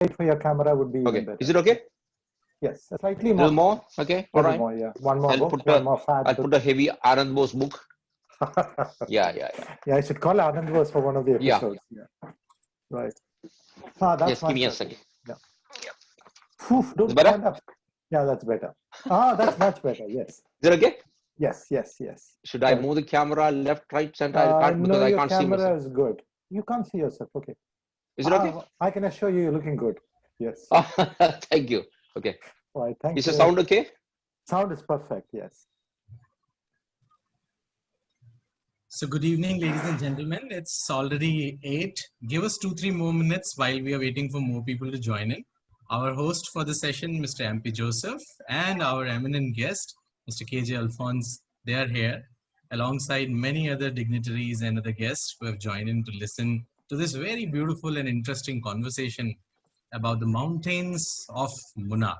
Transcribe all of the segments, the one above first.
for your camera would be even better. Is it okay? Yes, slightly A more. little more? Okay, all right. More, yeah. One more I'll book, one more fat I'll book. put a heavy Anand Bose book. Yeah. Yeah, I should call Anand Bose for one of the episodes. Yeah. Right. That's yes, give me a second. Yeah. Oof, don't stand up. Yeah, that's better. That's much better. Yes. Is it okay? Yes. Should I move the camera left, right, center? I can't because no, I your can't see myself. camera is good. You can't see yourself. Okay. Is it okay? I can assure you, you're looking good. Yes. Thank you. Okay. All right. Thank you. Is the sound okay? Sound is perfect. Yes. So good evening, ladies and gentlemen. It's already 8. Give us 2-3 more minutes while we are waiting for more people to join in. Our host for the session, Mr. P Joseph, and our eminent guest, Mr. K J Alphons, they are here alongside many other dignitaries and other guests who have joined in to listen to this very beautiful and interesting conversation about the mountains of Munnar.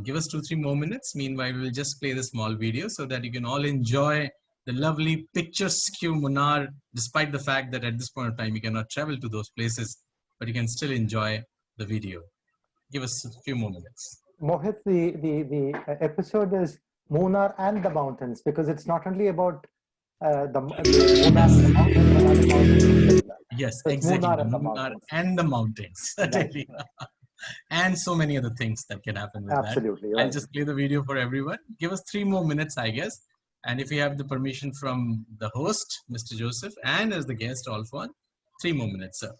Give us 2-3 more minutes. Meanwhile, we'll just play the small video so that you can all enjoy the lovely picturesque Munnar, despite the fact that at this point of time you cannot travel to those places, but you can still enjoy the video. Give us a few more minutes. Mohit, the episode is Munnar and the mountains, because it's not only about the Munnar and the mountains. Yes, so exactly. Munnar and the mountains. Right. And so many other things that can happen with Absolutely, that. right. I'll just play the video for everyone. Give us 3 more minutes, I guess. And if you have the permission from the host, Mr. Joseph, and as the guest, Alphons, 3 more minutes, sir.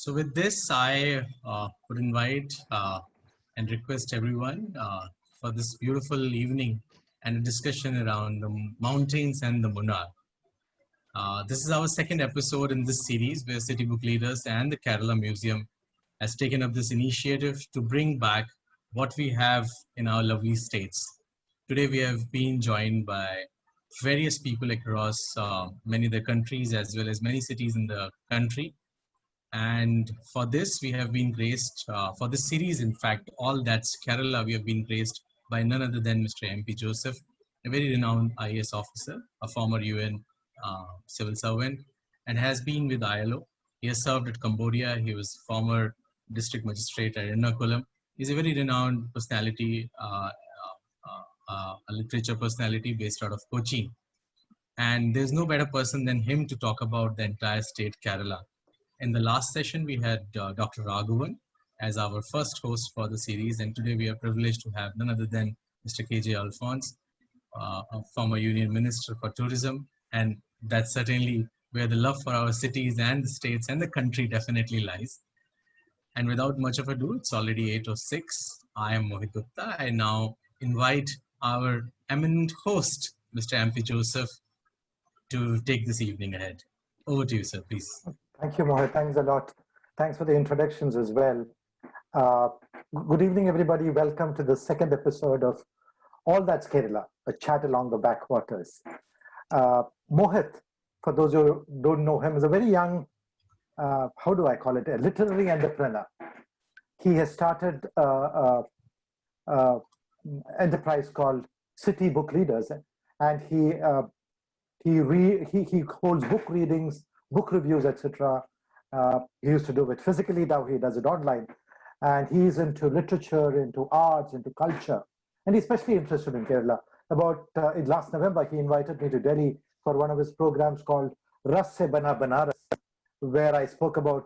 So with this, I would invite and request everyone for this beautiful evening and a discussion around the mountains and the Munnar. This is our second episode in this series where City Book Leaders and the Kerala Museum has taken up this initiative to bring back what we have in our lovely states. Today we have been joined by various people across many of the countries as well as many cities in the country. And for this, we have been graced, for this series, in fact, all that's Kerala, we have been graced by none other than Mr. MP Joseph, a very renowned IAS officer, a former UN civil servant, and has been with ILO. He has served at Cambodia. He was former district magistrate at Ernakulam. He's a very renowned personality, a literature personality based out of Kochi. And there's no better person than him to talk about the entire state Kerala. In the last session, we had Dr. Raghavan as our first host for the series, and today we are privileged to have none other than Mr. K J Alphons, a former Union Minister for Tourism, and that's certainly where the love for our cities and the states and the country definitely lies. And without much of ado, it's already 8:06. I am Mohit Gupta. I now invite our eminent host, Mr. MP Joseph, to take this evening ahead. Over to you, sir, please. Thank you, Mohit. Thanks a lot. Thanks for the introductions as well. Good evening, everybody. Welcome to the second episode of All That's Kerala, a chat along the backwaters. Mohit, for those who don't know him, is a very young, how do I call it, a literary entrepreneur. He has started an enterprise called City Book Readers, and he holds book readings, book reviews, etc. He used to do it physically, now he does it online. And he's into literature, into arts, into culture. And he's especially interested in Kerala. About in last November, he invited me to Delhi for one of his programs called Ras Se Bana Banaras, where I spoke about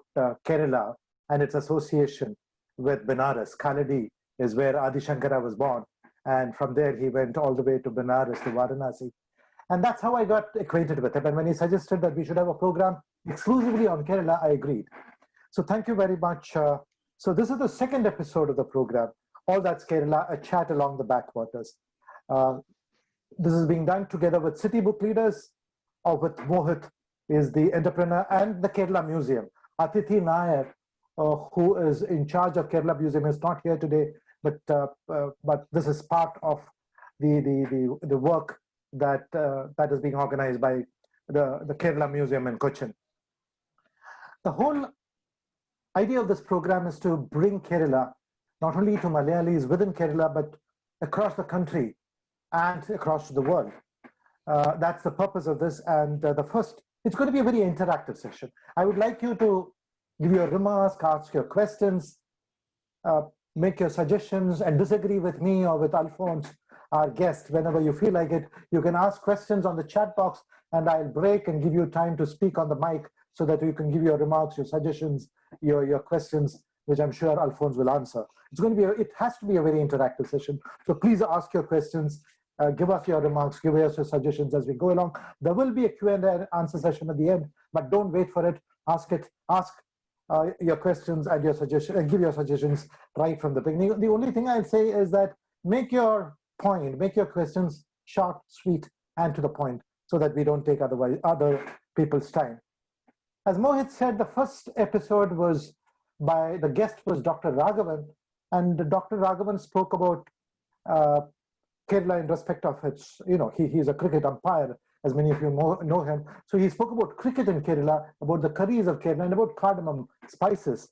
Kerala and its association with Benares. Khaledi is where Adi Shankara was born. And from there, he went all the way to Benares, to Varanasi. And that's how I got acquainted with him. And when he suggested that we should have a program exclusively on Kerala, I agreed. So thank you very much. So this is the second episode of the program, All That's Kerala, a chat along the backwaters. This is being done together with City Book Readers, or with Mohit, is the entrepreneur, and the Kerala Museum. Atithi Nair, who is in charge of Kerala Museum, is not here today, but this is part of the work that is being organized by the Kerala Museum in Cochin. The whole idea of this program is to bring Kerala not only to Malayalis within Kerala, but across the country and across the world. That's the purpose of this. And it's going to be a very interactive session. I would like you to give your remarks, ask your questions, make your suggestions, and disagree with me or with Alphons, our guest. Whenever you feel like it, you can ask questions on the chat box, and I'll break and give you time to speak on the mic so that you can give your remarks, your suggestions, your questions, which I'm sure Alphons will answer. It has to be a very interactive session. So please ask your questions, give us your remarks, give us your suggestions as we go along. There will be a Q&A answer session at the end, but don't wait for it. Ask your questions and your suggestions, and give your suggestions right from the beginning. The only thing I'll say is that make your point, make your questions short, sweet, and to the point, so that we don't take other people's time. As Mohit said, the first episode was the guest was Dr. Raghavan, and Dr. Raghavan spoke about Kerala in respect of its, he's a cricket umpire, as many of you know him. So he spoke about cricket in Kerala, about the curries of Kerala, and about cardamom spices.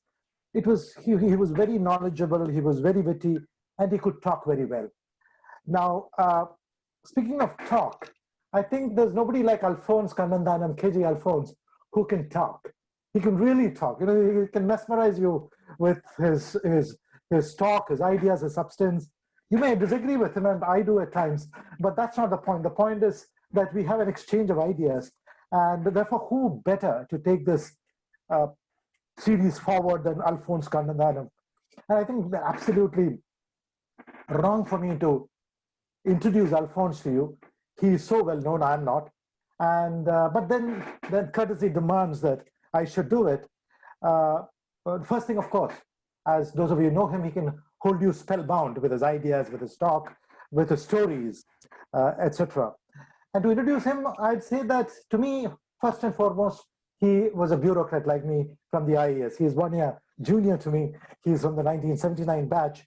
He was very knowledgeable, he was very witty, and he could talk very well. Now, speaking of talk, I think there's nobody like Alphons Kannanthanam, K J Alphons, who can talk. He can really talk. He can mesmerize you with his talk, his ideas, his substance. You may disagree with him, and I do at times, but that's not the point. The point is that we have an exchange of ideas, and therefore, who better to take this series forward than Alphons Kannanthanam? And I think they're absolutely wrong for me to introduce Alphons to you. He is so well known, I'm not. And but then courtesy demands that I should do it. First thing, of course, as those of you know him, he can hold you spellbound with his ideas, with his talk, with his stories, etc. And to introduce him, I'd say that to me, first and foremost, he was a bureaucrat like me from the IAS. He's 1 year junior to me. He's from the 1979 batch.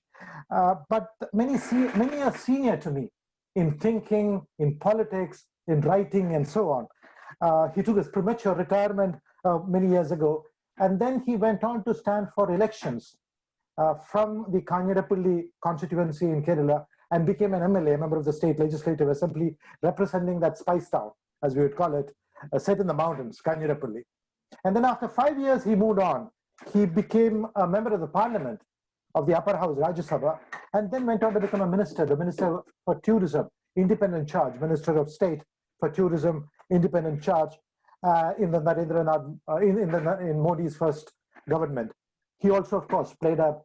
But many are senior to me in thinking, in politics, in writing, and so on. He took his premature retirement many years ago, and then he went on to stand for elections from the Kanyarapalli constituency in Kerala, and became an MLA, a member of the state legislative assembly, representing that spice town, as we would call it, set in the mountains, Kanyirapalli. And then after 5 years, he moved on. He became a member of the parliament of the upper house, Rajya Sabha, and then went on to become a minister, the minister for tourism, independent charge, minister of state for tourism, independent charge in the in Modi's first government. He also, of course, played a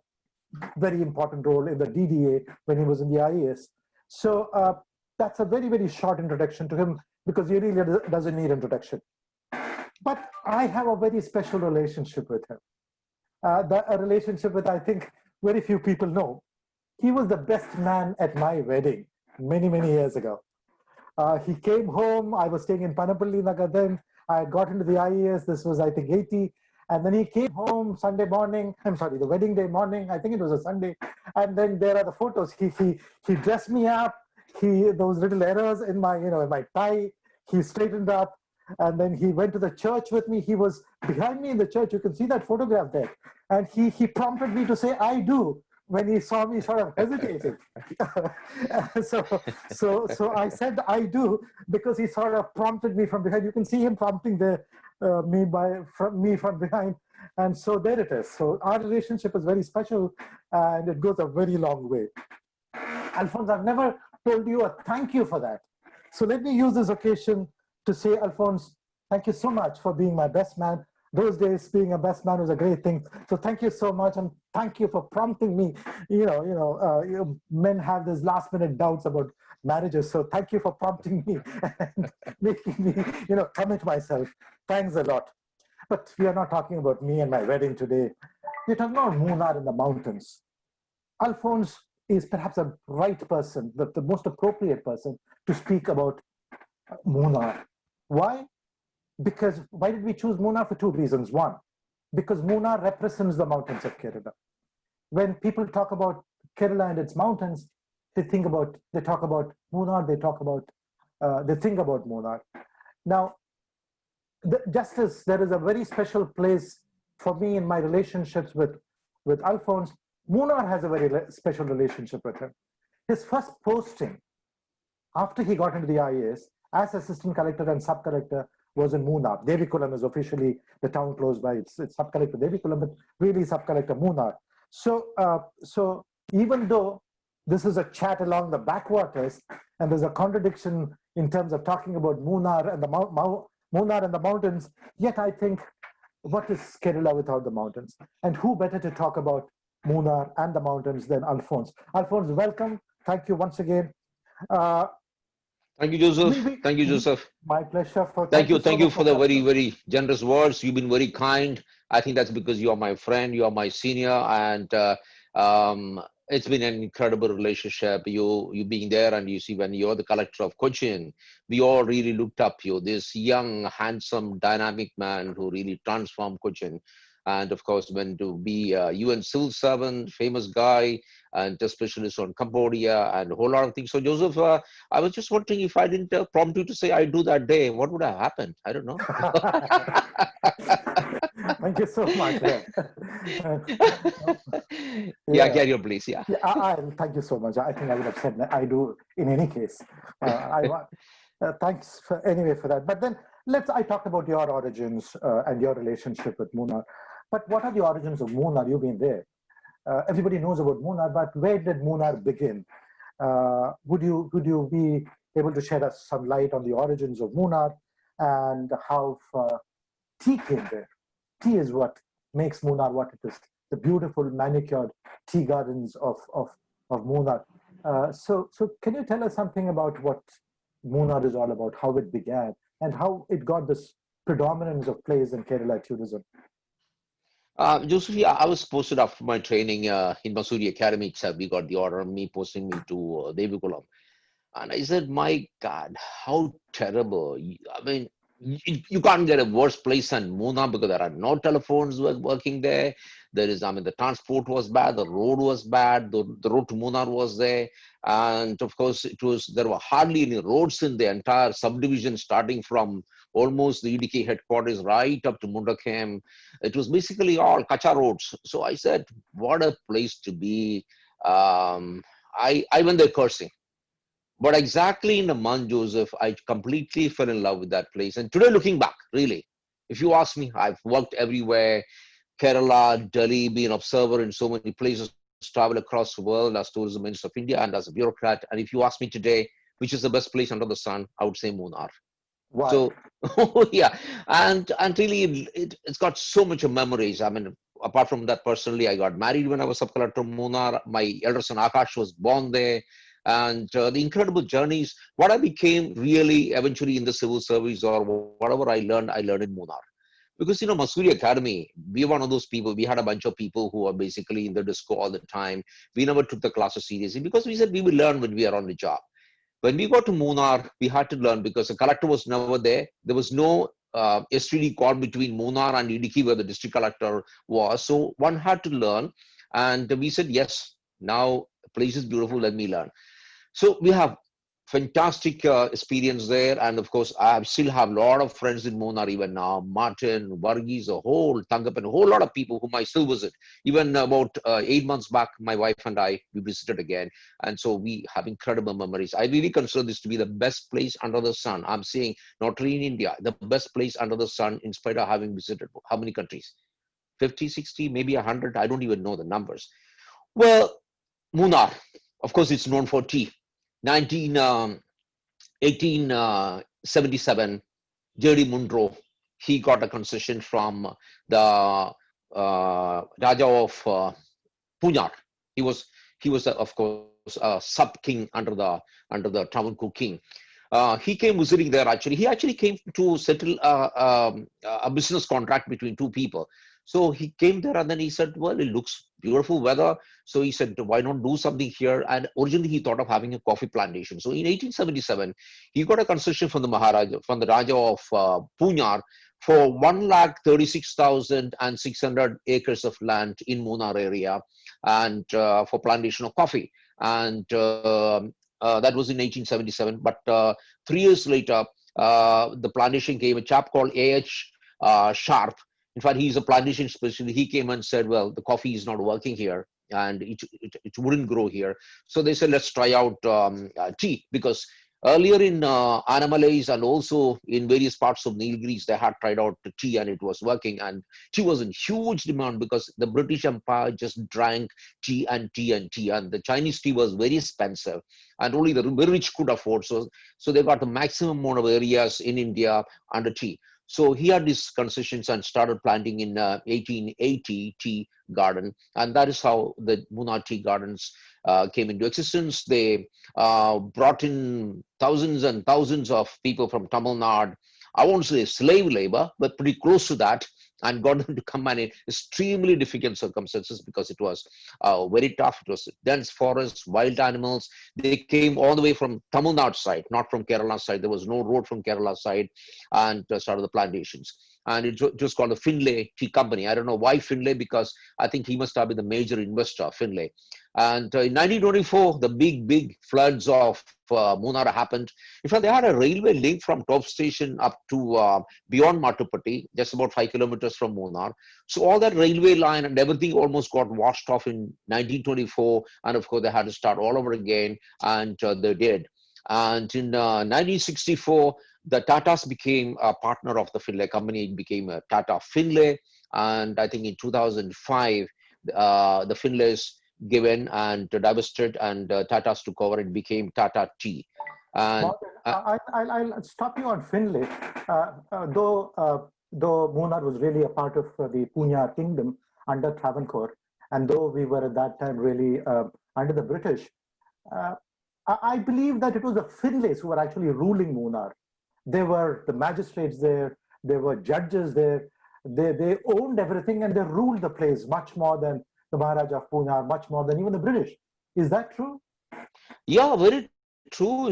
very important role in the DDA when he was in the IAS. So that's a very, very short introduction to him because he really doesn't need introduction. But I have a very special relationship with him. A relationship that I think very few people know. He was the best man at my wedding many, many years ago. He came home. I was staying in Panapalli Nagar then. I had got into the IAS. This was, I think, 80. And then he came home Sunday morning. I'm sorry, the wedding day morning. I think it was a Sunday. And then there are the photos. He dressed me up. Those little errors in my, in my tie. He straightened up. And then he went to the church with me. He was behind me in the church. You can see that photograph there. And he prompted me to say, "I do," when he saw me sort of hesitating. so I said, "I do," because he sort of prompted me from behind. You can see him prompting me from behind. And so there it is. So our relationship is very special and it goes a very long way. Alphons, I've never told you a thank you for that. So let me use this occasion to say, Alphons, thank you so much for being my best man. Those days, being a best man was a great thing. So thank you so much, and thank you for prompting me. Men have these last-minute doubts about marriages. So thank you for prompting me and making me, commit myself. Thanks a lot. But we are not talking about me and my wedding today. We're talking about Munnar in the mountains. Alphons is perhaps a right person, the most appropriate person to speak about Munnar. Why? Because why did we choose Munnar? For two reasons. One, because Munnar represents the mountains of Kerala. When people talk about Kerala and its mountains, they talk about Munnar, they think about Munnar. Now, just as there is a very special place for me in my relationships with Alphons, Munnar has a very special relationship with him. His first posting after he got into the IAS as assistant collector and sub-collector was in Munnar. Devikulam is officially the town close by. It's sub-collector Devikulam, but really sub-collector Munnar. So even though this is a chat along the backwaters, and there's a contradiction in terms of talking about Munnar and the mountains, yet I think, what is Kerala without the mountains? And who better to talk about Munnar and the mountains than Alphons? Alphons, welcome. Thank you once again. Thank you, Joseph. Thank you, Joseph. My pleasure. Thank you for the very, very generous words. You've been very kind. I think that's because you are my friend, you are my senior, and it's been an incredible relationship. You being there, and you see when you're the collector of Cochin, we all really looked up you. This young, handsome, dynamic man who really transformed Cochin. And of course, when to be a UN civil servant, famous guy, and a specialist on Cambodia and a whole lot of things. So Joseph, I was just wondering if I didn't prompt you to say I do that day, what would have happened? I don't know. Thank you so much. Yeah, carry on, please. Yeah. Thank you so much. I think I would have said I do in any case. Thanks anyway for that. But then I talked about your origins and your relationship with Munnar. But what are the origins of Munnar? You've been there. Everybody knows about Munnar, but where did Munnar begin? Would you be able to shed us some light on the origins of Munnar and how tea came there? Tea is what makes Munnar what it is. The beautiful manicured tea gardens of Munnar. So can you tell us something about what Munnar is all about, how it began, and how it got this predominance of place in Kerala tourism? Joseph, yeah, I was posted after my training in Masuri Academy itself. We got the order of me posting me to Devikulam. And I said, my God, how terrible. I mean, you can't get a worse place than Munnar because there are no telephones working there. The transport was bad, the road was bad, the road to Munnar was there. And of course, there were hardly any roads in the entire subdivision, starting from almost the EDK headquarters right up to Mundakem. It was basically all kacha roads. So I said, what a place to be. I went there cursing. But exactly in a month, Joseph, I completely fell in love with that place. And today, looking back, really, if you ask me, I've worked everywhere, Kerala, Delhi, be an observer in so many places, travel across the world as tourism minister of India and as a bureaucrat. And if you ask me today, which is the best place under the sun, I would say Munnar. Why? So, yeah, and really, it's got so much of memories. I mean, apart from that, personally, I got married when I was sub collector of Munnar. My elder son Akash was born there, and the incredible journeys. What I became really eventually in the civil service or whatever I learned in Munnar. Because Masuri Academy, we were one of those people. We had a bunch of people who were basically in the disco all the time. We never took the classes seriously because we said we will learn when we are on the job. When we got to Munnar, we had to learn because the collector was never there. There was no STD call between Munnar and Idiki where the district collector was. So one had to learn. And we said, yes, now the place is beautiful, let me learn. So we have fantastic experience there. And of course, I still have a lot of friends in Munnar even now. Martin, Varghese, Tangapan, a whole lot of people whom I still visit. Even about 8 months back, my wife and I, we visited again. And so we have incredible memories. I really consider this to be the best place under the sun. I'm saying not only in India, the best place under the sun in spite of having visited how many countries? 50, 60, maybe 100. I don't even know the numbers. Well, Munnar, of course, it's known for tea. 1877, J.D. Munro, he got a concession from the Raja of Punyar. He was, of course, a sub-king under the Travancore king. He came visiting there actually. He actually came to settle a business contract between two people. So he came there and then he said, well, it looks beautiful weather. So he said, why not do something here? And originally he thought of having a coffee plantation. So in 1877, he got a concession from the Maharaja, from the Raja of Punyar for 136,600 acres of land in Munnar area and for plantation of coffee. And that was in 1877. But 3 years later, the plantation came, a chap called A.H. Sharp. In fact, he's a plantation specialist. He came and said, well, the coffee is not working here and it wouldn't grow here. So they said, let's try out tea, because earlier in Anamalays and also in various parts of Nilgiris, they had tried out the tea and it was working. And tea was in huge demand because the British Empire just drank tea and tea and tea. And the Chinese tea was very expensive and only the very rich could afford. So they got the maximum amount of areas in India under tea. So he had these concessions and started planting in 1880 tea garden. And that is how the Munnar tea gardens came into existence. They brought in thousands and thousands of people from Tamil Nadu. I won't say slave labor, but pretty close to that, and got them to come in extremely difficult circumstances because it was very tough. It was dense forests, wild animals. They came all the way from Tamil Nadu side, not from Kerala side. There was no road from Kerala side, and started the plantations. And it was called the Finlay Tea Company. I don't know why Finlay, because I think he must have been the major investor, Finlay. And in 1924, the big floods of Munnar happened. In fact, they had a railway link from top station up to beyond Matupatti, just about 5 kilometers from Munnar. So all that railway line and everything almost got washed off in 1924. And of course, they had to start all over again, and they did. And in 1964, the Tatas became a partner of the Finlay company. It became a Tata Finlay. And I think in 2005, the Finlays given and divested, and Tatas took over. It became Tata Tea. And I'll stop you on Finlay. Though Munnar was really a part of the Punyar kingdom under Travancore, and though we were at that time really under the British, I believe that it was the Finlays who were actually ruling Munnar. They were the magistrates there, there were judges there, they owned everything and they ruled the place much more than the Maharaja of Punyar, much more than even the British. Is that true? Yeah, very true,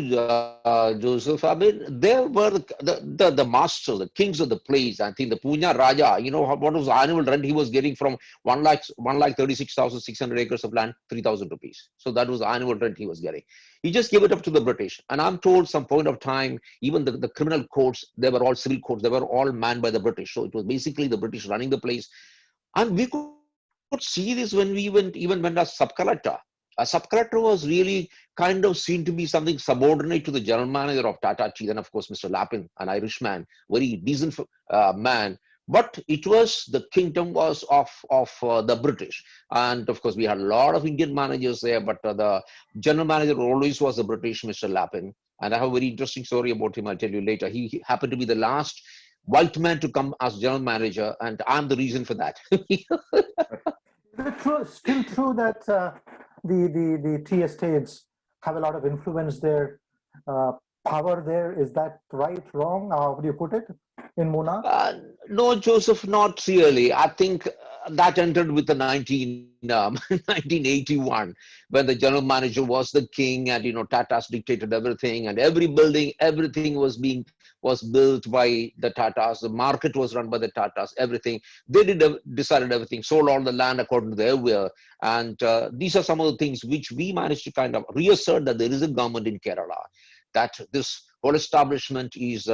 Joseph. I mean, they were the master, the kings of the place. I think the Punya Raja, what was the annual rent he was getting from 1,36,600 acres of land? 3,000 rupees. So that was the annual rent he was getting. He just gave it up to the British. And I'm told some point of time, even the criminal courts, they were all civil courts, they were all manned by the British. So it was basically the British running the place. And we could see this when we even went as sub-collector. A sub-collector was really kind of seen to be something subordinate to the general manager of Tata Tea. Then, of course, Mr. Lapin, an Irishman, very decent man. But it was, the kingdom was of the British. And of course, we had a lot of Indian managers there, but the general manager always was the British, Mr. Lapin. And I have a very interesting story about him. I'll tell you later. He happened to be the last white man to come as general manager, and I'm the reason for that. Is it still true that the tea estates have a lot of influence there, power there? Is that right, wrong? How would you put it in Munnar? No, Joseph, not really. I think that entered with the 1981, when the general manager was the king, and Tatas dictated everything, and every building, everything was built by the Tatas. The market was run by the Tatas. Everything they decided everything, sold all the land according to their will, and these are some of the things which we managed to kind of reassert, that there is a government in Kerala, that this whole establishment is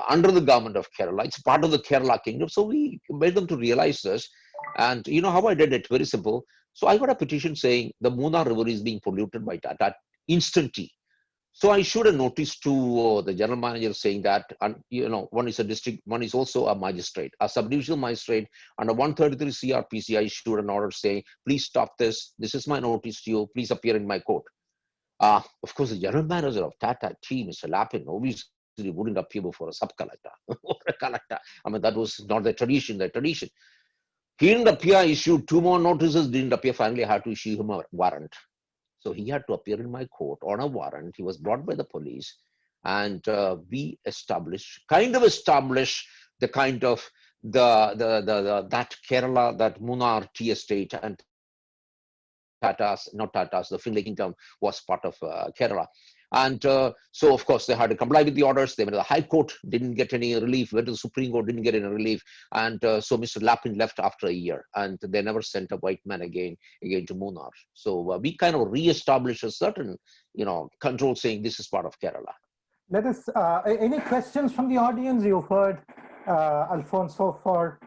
under the government of Kerala. It's part of the Kerala kingdom. So we made them to realize this. And you know how I did it? Very simple. So I got a petition saying the Munnar River is being polluted by Tata instant tea. So I issued a notice to the general manager saying that, one is a district, one is also a magistrate, a subdivisional magistrate. Under 133 CRPC, I issued an order saying, please stop this. This is my notice to you. Please appear in my court. Of course, the general manager of Tata Tea, Mr. Lapin, obviously wouldn't appear before a sub-collector or a collector. I mean, that was not the tradition. He didn't appear, issued 2 more notices, didn't appear. Finally, I had to issue him a warrant. So he had to appear in my court on a warrant. He was brought by the police, and we established the kind of that Kerala, that Munnar tea estate, and the Finlay Kingdom was part of Kerala. And so, of course, they had to comply with the orders. They went to the High Court, didn't get any relief, went to the Supreme Court, didn't get any relief. And so Mr. Lapin left after a year, and they never sent a white man again to Munnar. So we kind of reestablished a certain, control, saying this is part of Kerala. Let us, any questions from the audience? You've heard Alphons so far.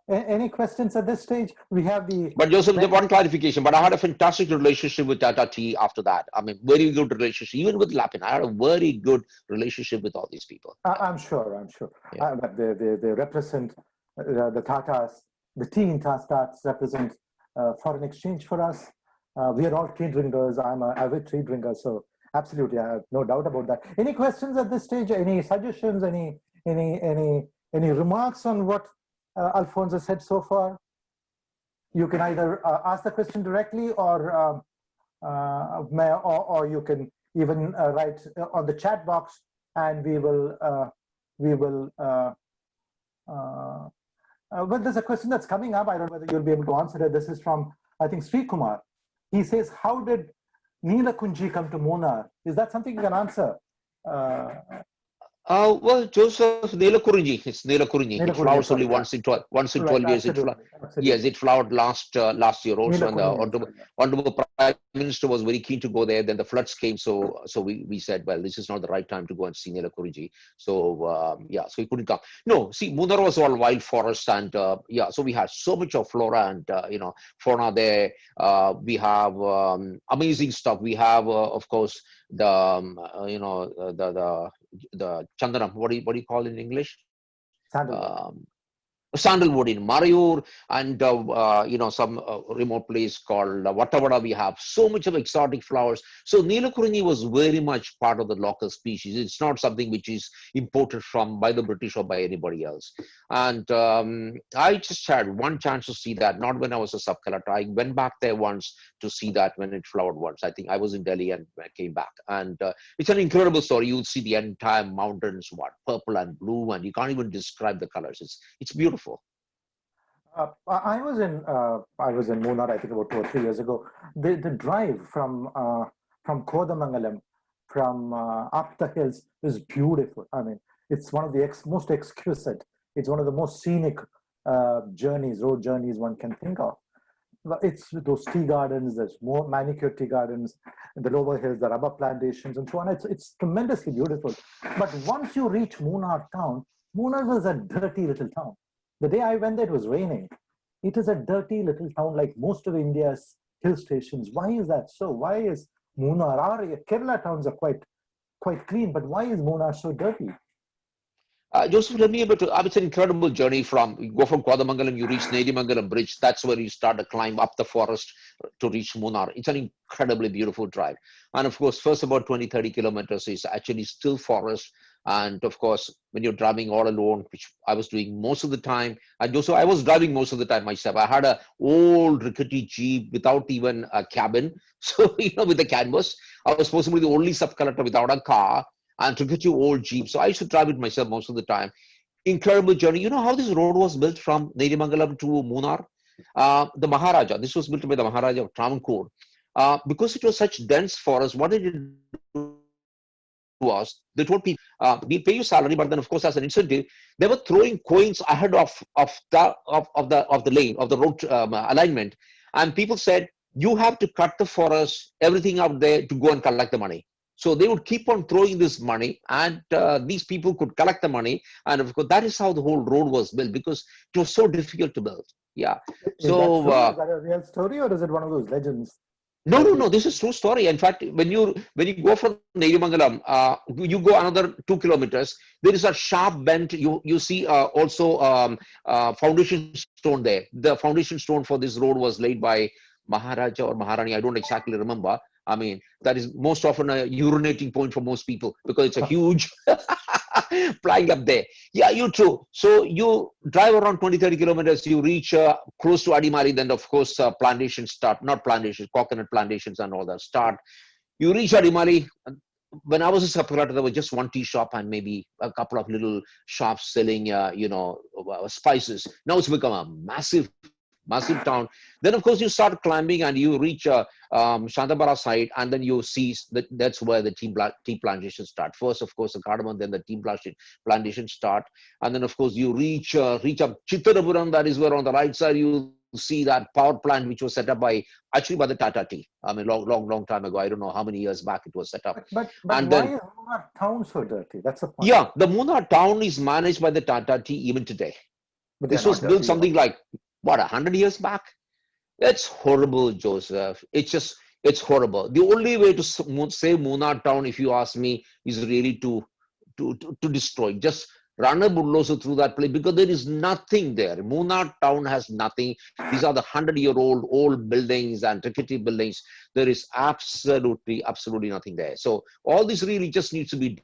Any questions at this stage? We have the... But Joseph, one clarification, but I had a fantastic relationship with Tata Tea after that. I mean, very good relationship, even with Lapin. I had a very good relationship with all these people. I'm sure. Yeah. But they represent the Tatas, the tea in Tatas represent foreign exchange for us. We are all tea drinkers. I'm an avid tea drinker, so absolutely, I have no doubt about that. Any questions at this stage? Any suggestions? Any remarks on what Alphons has said so far? You can either ask the question directly, or you can even write on the chat box, and we will. Well, there's a question that's coming up. I don't know whether you'll be able to answer it. This is from, I think, Sri Kumar. He says, "How did Neelakunji come to Munnar?" Is that something you can answer? Well, Joseph, Neelakunji. It's Neelakunji. It flowers only once in 12 years. Yes, it flowered last year also. And the Honorable Prime Minister was very keen to go there. Then the floods came, so we said, well, this is not the right time to go and see Neelakunji. So so he couldn't come. No, see, Munnar was all wild forest, and so we had so much of flora and fauna there. We have amazing stuff. We have, of course, the chandanam, what do you call it in English? Sandalwood in Marayur, and some remote place called Vattavada. We have so much of exotic flowers. So Neelakunji was very much part of the local species. It's not something which is imported by the British or by anybody else. And I just had one chance to see that, not when I was a sub-collector. I went back there once to see that when it flowered once. I think I was in Delhi and I came back. And it's an incredible story. You'll see the entire mountains, purple and blue, and you can't even describe the colors. It's beautiful. I was in Munnar, I think about 2 or 3 years ago. The drive from Kodamangalam, from up the hills, is beautiful. I mean, it's one of the most exquisite. It's one of the most scenic road journeys one can think of. It's those tea gardens. There's more manicured tea gardens in the lower hills, the rubber plantations, and so on. It's tremendously beautiful. But once you reach Munnar town, Munnar was a dirty little town. The day I went there, it was raining. It is a dirty little town, like most of India's hill stations. Why is that so? Why is Munnar, our Kerala towns are quite clean, but why is Munnar so dirty? Joseph, let me able to. It's an incredible journey from you go from Kodamangalam, you reach Nedimangalam Bridge. That's where you start to climb up the forest to reach Munnar. It's an incredibly beautiful drive. And of course, first about 20, 30 kilometers is actually still forest. And of course, when you're driving all alone, which I was doing most of the time, and Joseph, I was driving most of the time myself. I had a old rickety Jeep without even a cabin. So, with the canvas, I was possibly the only sub-collector without a car. And to get you old Jeep. So I used to drive it myself most of the time. Incredible journey. You know how this road was built from Nedimangalam to Munnar? The Maharaja, this was built by the Maharaja of Travancore. Because it was such dense forest, what did it do was, they told people, we'll pay you salary, but then of course as an incentive, they were throwing coins ahead of the lane, of the road alignment. And people said, you have to cut the forest, everything out there to go and collect the money. So they would keep on throwing this money, and these people could collect the money. And of course, that is how the whole road was built, because it was so difficult to build. Yeah. Is that true? Is that a real story, or is it one of those legends? No. This is true story. In fact, when you go from Nedimangalam, you go another 2 kilometers. There is a sharp bend. You see also foundation stone there. The foundation stone for this road was laid by Maharaja or Maharani. I don't exactly remember. I mean, that is most often a urinating point for most people, because it's a huge flying up there. Yeah, you true. So you drive around 20, 30 kilometers, you reach close to Adimari, then of course plantations start, not plantations, coconut plantations and all that start. You reach Adimari. When I was a sub-collector, there was just one tea shop and maybe a couple of little shops selling, spices. Now it's become a massive town. Then of course you start climbing and you reach Shantabara side, and then you see that's where the tea plantations start. First, of course, the cardamom, then the tea plantation start, and then of course you reach up Chittarapuram. That is where on the right side you see that power plant which was set up by the Tata Tea. I mean, long time ago. I don't know how many years back it was set up. But and why then, is Munnar town so dirty? That's the point. Yeah, the Munnar town is managed by the Tata Tea even today. But this was built something like 100 years back. It's horrible, Joseph. It's horrible. The only way to save Munnar town, if you ask me, is really to destroy. Just run a bulldozer through that place, because there is nothing there. Munnar town has nothing. These are the 100-year-old old buildings and rickety buildings. There is absolutely nothing there. So all this really just needs to be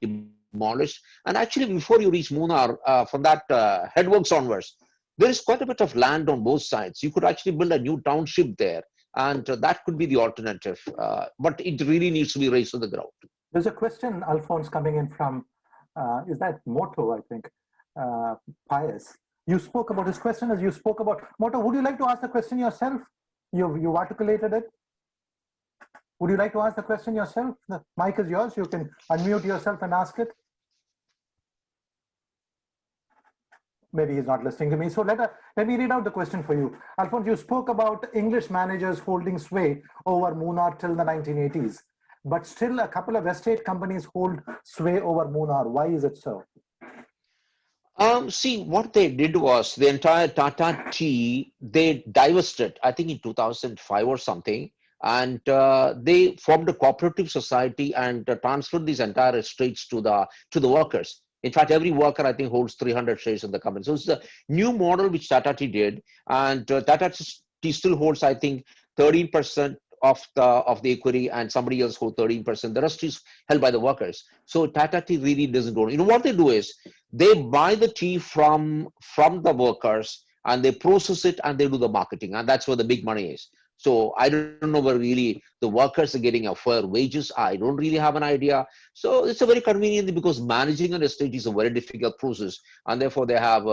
demolished. And actually, before you reach Munnar, from that headworks onwards, there is quite a bit of land on both sides. You could actually build a new township there, and that could be the alternative. But it really needs to be raised to the ground. There's a question, Alphons, coming in from, is that Moto, I think, Pius. You spoke about his question as you spoke about. Moto, would you like to ask the question yourself? You articulated it. Would you like to ask the question yourself? The mic is yours. You can unmute yourself and ask it. Maybe he's not listening to me. So let me read out the question for you. Alphons, you spoke about English managers holding sway over Munnar till the 1980s, but still a couple of estate companies hold sway over Munnar. Why is it so? See, what they did was the entire Tata Tea, they divested, I think in 2005 or something, and they formed a cooperative society and transferred these entire estates to the workers. In fact, every worker, I think, holds 300 shares in the company. So it's a new model which Tata Tea did, and Tata Tea still holds, I think, 13% of the equity, and somebody else holds 13%. The rest is held by the workers. So Tata Tea really doesn't own. You know what they do is they buy the tea from the workers, and they process it, and they do the marketing, and that's where the big money is. So I don't know where really the workers are getting a fair wages. I don't really have an idea. So it's a very convenient, because managing an estate is a very difficult process, and therefore they have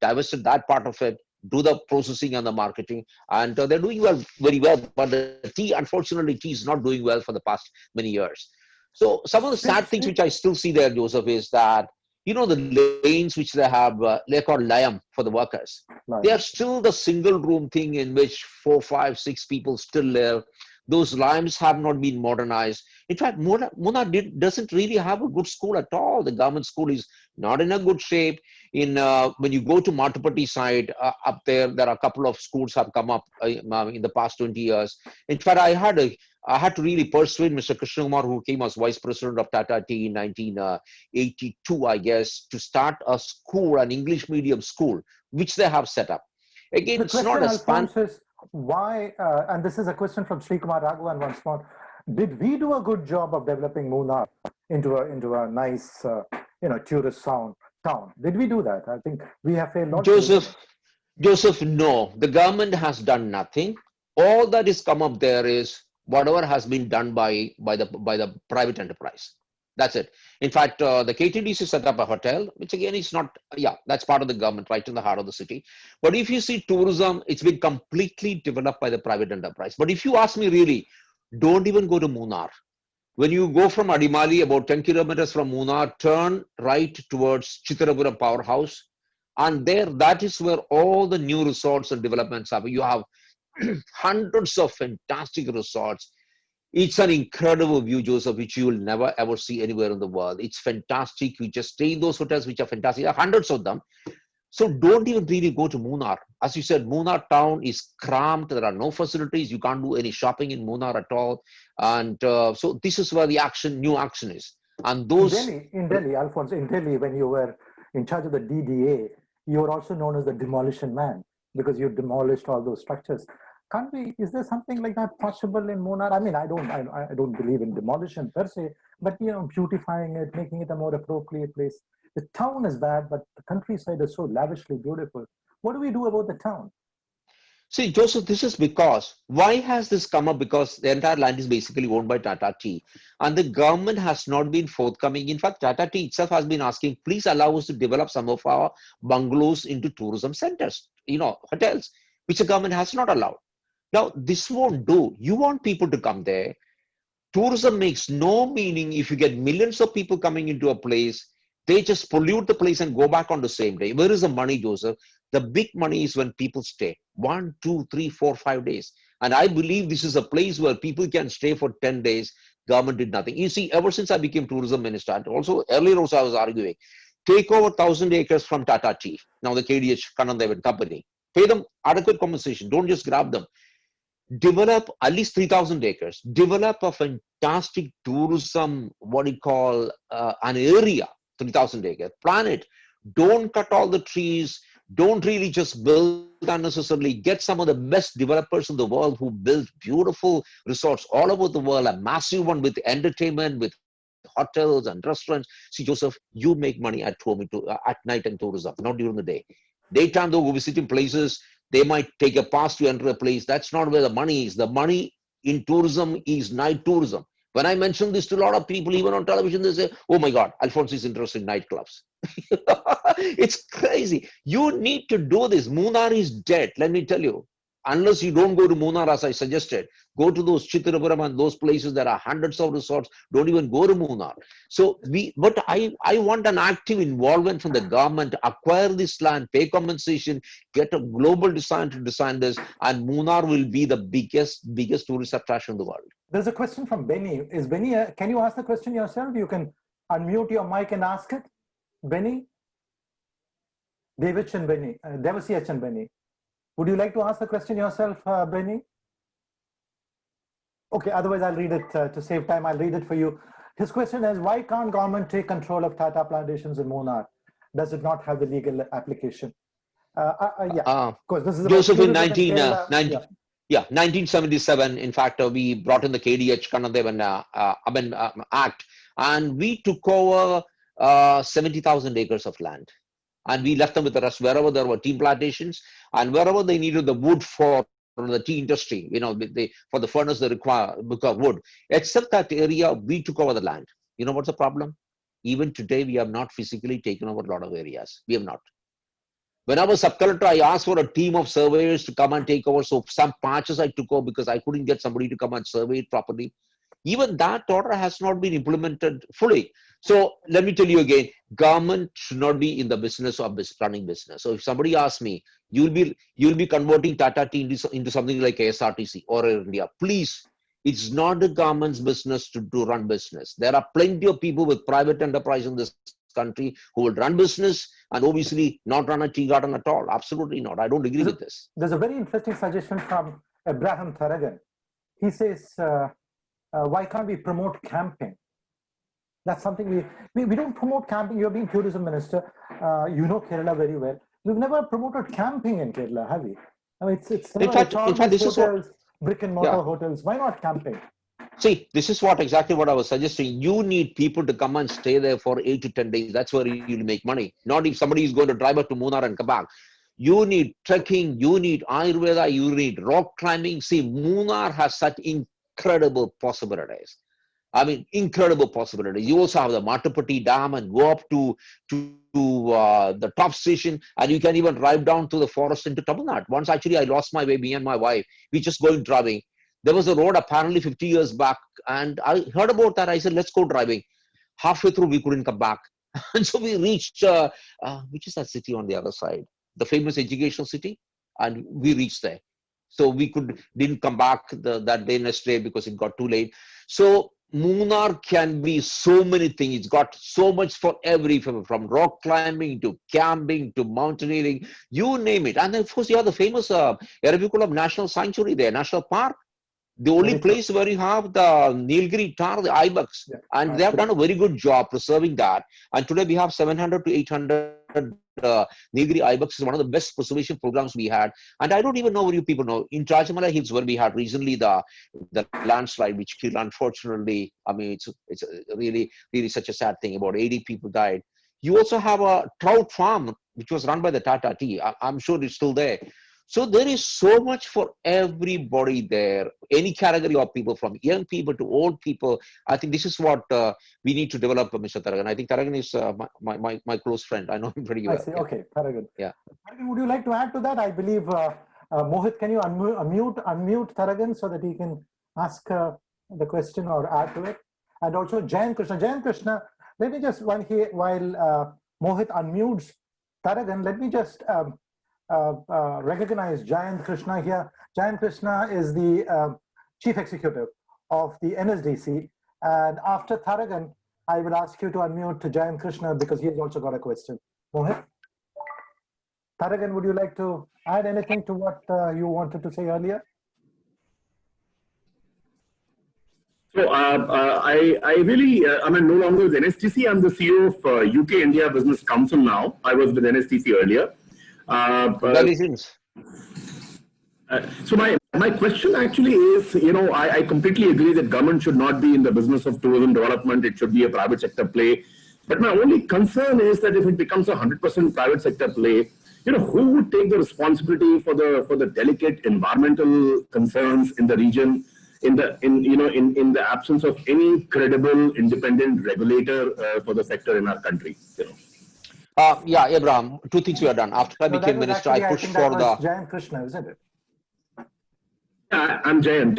divested that part of it, do the processing and the marketing, and they're doing very well. But the tea, unfortunately, tea is not doing well for the past many years. So some of the sad things which I still see there, Joseph, is that the lanes which they have, they're called layam for the workers. Right. They are still the single room thing in which 4, 5, 6 people still live. Those limes have not been modernized. In fact, Munnar doesn't really have a good school at all. The government school is not in a good shape. When you go to Matapati side up there, there are a couple of schools have come up in the past 20 years. In fact, I had to really persuade Mr. Krishnakumar, who came as vice president of Tata Tea in 1982, I guess, to start a school, an English medium school, which they have set up. Again, The it's not question, a span. Alphonse, is why, and this is a question from Sri Kumar Raghavan once more, did we do a good job of developing Munnar into a nice, tourist town? Did we do that? I think we have failed also. Joseph, no. The government has done nothing. All that is come up there is whatever has been done by the private enterprise. That's it. In fact, the KTDC set up a hotel, which again is not, that's part of the government, right in the heart of the city. But if you see tourism, it's been completely developed by the private enterprise. But if you ask me really, don't even go to Munnar. When you go from Adimali, about 10 kilometers from Munnar, turn right towards Chitarapuram powerhouse. And there, that is where all the new resorts and developments happen. You have hundreds of fantastic resorts. It's an incredible view, Joseph, which you will never ever see anywhere in the world. It's fantastic. You just stay in those hotels, which are fantastic. There are hundreds of them. So don't even really go to Munnar. As you said, Munnar town is cramped. There are no facilities. You can't do any shopping in Munnar at all. And so this is where the new action is. And those in Delhi, Alphonse, in Delhi, when you were in charge of the DDA, you were also known as the demolition man because you demolished all those structures. Can't we? Is there something like that possible in Munnar? I mean, I don't believe in demolition per se, but beautifying it, making it a more appropriate place. The town is bad, but the countryside is so lavishly beautiful. What do we do about the town? See, Joseph, this is because, why has this come up? Because the entire land is basically owned by Tata Tea, and the government has not been forthcoming. In fact, Tata Tea itself has been asking, please allow us to develop some of our bungalows into tourism centers, hotels, which the government has not allowed. Now, this won't do. You want people to come there. Tourism makes no meaning if you get millions of people coming into a place. They just pollute the place and go back on the same day. Where is the money, Joseph? The big money is when people stay 1, 2, 3, 4, 5 days. And I believe this is a place where people can stay for 10 days. Government did nothing. You see, ever since I became tourism minister, and also earlier also I was arguing, take over 1,000 acres from Tata Tea, now the KDH Kanandevan company. Pay them adequate compensation. Don't just grab them. Develop at least 3,000 acres. Develop a fantastic tourism, an area, 3,000 acres. Plan it. Don't cut all the trees. Don't really just build unnecessarily. Get some of the best developers in the world who build beautiful resorts all over the world, a massive one with entertainment, with hotels and restaurants. See, Joseph, you make money at home at night in tourism, not during the day. Daytime, though, go visiting places, they might take a pass to enter a place. That's not where the money is. The money in tourism is night tourism. When I mention this to a lot of people, even on television, they say, oh my God, Alphonse is interested in nightclubs. It's crazy. You need to do this. Munnar is dead, let me tell you. Unless you don't go to Munnar, as I suggested, go to those Chitarapuram and those places. There are hundreds of resorts. Don't even go to Munnar. So I want an active involvement from the government to acquire this land, pay compensation, get a global design to design this, and Munnar will be the biggest tourist attraction in the world. There's a question from Benny. Is Benny? Can you ask the question yourself? You can unmute your mic and ask it. Benny, Devich and Benny, Devasiach and Benny. Would you like to ask the question yourself, Benny? Okay, otherwise I'll read it to save time. I'll read it for you. His question is, why can't government take control of Tata plantations in Munnar? Does it not have the legal application? Of course, this is about Joseph, in 1977, in fact, we brought in the KDH Kanandevan Act, and we took over 70,000 acres of land. And we left them with the rest wherever there were tea plantations and wherever they needed the wood for the tea industry, for the furnace they require wood. Except that area, we took over the land. You know what's the problem? Even today, we have not physically taken over a lot of areas. We have not. When I was sub-collector, I asked for a team of surveyors to come and take over. So some patches I took over because I couldn't get somebody to come and survey it properly. Even that order has not been implemented fully. So let me tell you again, government should not be in the business of running business. So if somebody asks me, you'll be converting Tata Tea into something like KSRTC or Air India, please It's not the government's business to run business. There are plenty of people with private enterprise in this country who will run business and obviously not run a tea garden at all. Absolutely not. I don't agree with this. There's a very interesting suggestion from Abraham Tharagan. He says, why can't we promote camping? That's something we don't promote camping. You're being tourism minister. You know Kerala very well. We've never promoted camping in Kerala, have we? I mean, it's in fact, this is what, brick and mortar hotels. Why not camping? See, this is exactly what I was suggesting. You need people to come and stay there for 8 to 10 days. That's where you'll make money. Not if somebody is going to drive up to Munnar and come back. You need trekking, you need Ayurveda, you need rock climbing. See, Munnar has such incredible possibilities. I mean, incredible possibilities. You also have the Matapati Dam and go up to the top station, and you can even drive down to the forest into Tamil Nadu. Once actually I lost my way, me and my wife. We just going driving. There was a road apparently 50 years back, and I heard about that. I said, let's go driving. Halfway through, we couldn't come back. And so we reached, which is that city on the other side? The famous educational city. And we reached there. So we didn't come back that day, next day, because it got too late. So Munnar can be so many things. It's got so much for from rock climbing to camping to mountaineering, you name it. And then, of course, you have the famous Erevikulam National Sanctuary there, National Park. The only place where you have the Nilgiri tar, the ibex, and they have done a very good job preserving that. And today we have 700 to 800 Nilgiri ibex is one of the best preservation programs we had. And I don't even know whether you people know, in Rajamala Hills where we had recently the landslide which killed, unfortunately, I mean, it's really such a sad thing. About 80 people died. You also have a trout farm which was run by the Tata Tea. I'm sure it's still there. So there is so much for everybody there, any category of people, from young people to old people. I think this is what we need to develop, Mr. Tharagan. I think Tharagan is my close friend. I know him pretty well. I see. Yeah. Okay, Tharagan. Yeah. Tharagan, would you like to add to that? I believe, Mohit, can you unmute Tharagan so that he can ask the question or add to it? And also Jayan Krishna, let me just, while Mohit unmutes Tharagan, let me just recognize Jayant Krishna here. Jayant Krishna is the Chief Executive of the NSDC. And after Tharagan, I will ask you to unmute to Jayant Krishna because he has also got a question. Mohit? Tharagan, would you like to add anything to what you wanted to say earlier? So I really, I'm no longer with NSTC. I'm the CEO of UK India Business Council now. I was with NSTC earlier. Congratulations. So my question actually is, I completely agree that government should not be in the business of tourism development. It should be a private sector play. But my only concern is that if it becomes a 100% private sector play, who would take the responsibility for the delicate environmental concerns in the region, in the absence of any credible independent regulator for the sector in our country? Yeah, Abraham, two things we have done. After I became minister, I pushed for the... Jayant Krishna, isn't it? Yeah, I'm Jayant.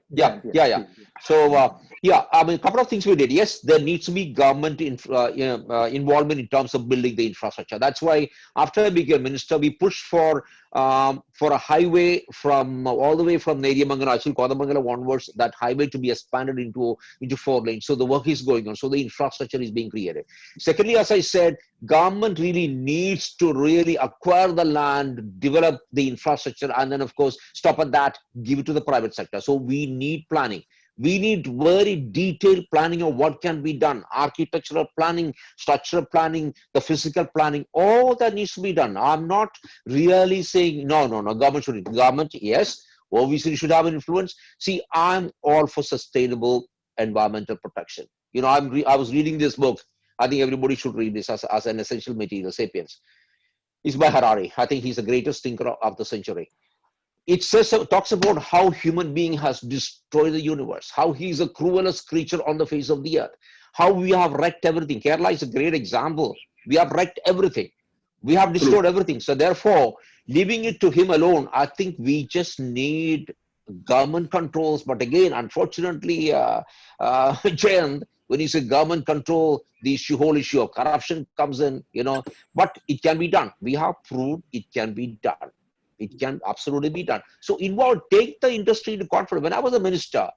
Yeah. So, I mean, a couple of things we did. Yes, there needs to be government involvement in terms of building the infrastructure. That's why after I became minister, we pushed for a highway from all the way from Neriamangala, actually Kodamangala onwards, that highway to be expanded into 4 lanes. So the work is going on. So the infrastructure is being created. Secondly, as I said, government really needs to really acquire the land, develop the infrastructure, and then of course, stop at that, give it to the private sector. So we need planning. We need very detailed planning of what can be done, architectural planning, structural planning, the physical planning, all that needs to be done. I'm not really saying, no, government should. Government, yes, obviously should have an influence. See, I'm all for sustainable environmental protection. I was reading this book. I think everybody should read this as an essential material, Sapiens. It's by Harari. I think he's the greatest thinker of the century. It talks about how human being has destroyed the universe, how he's the cruelest creature on the face of the earth, how we have wrecked everything. Kerala is a great example. We have wrecked everything. We have destroyed everything. So therefore, leaving it to him alone, I think we just need government controls. But again, unfortunately, Jayant, when you say government control, the whole issue of corruption comes in, but it can be done. We have proved it can be done. It can absolutely be done. So take the industry into confidence. When I was a minister,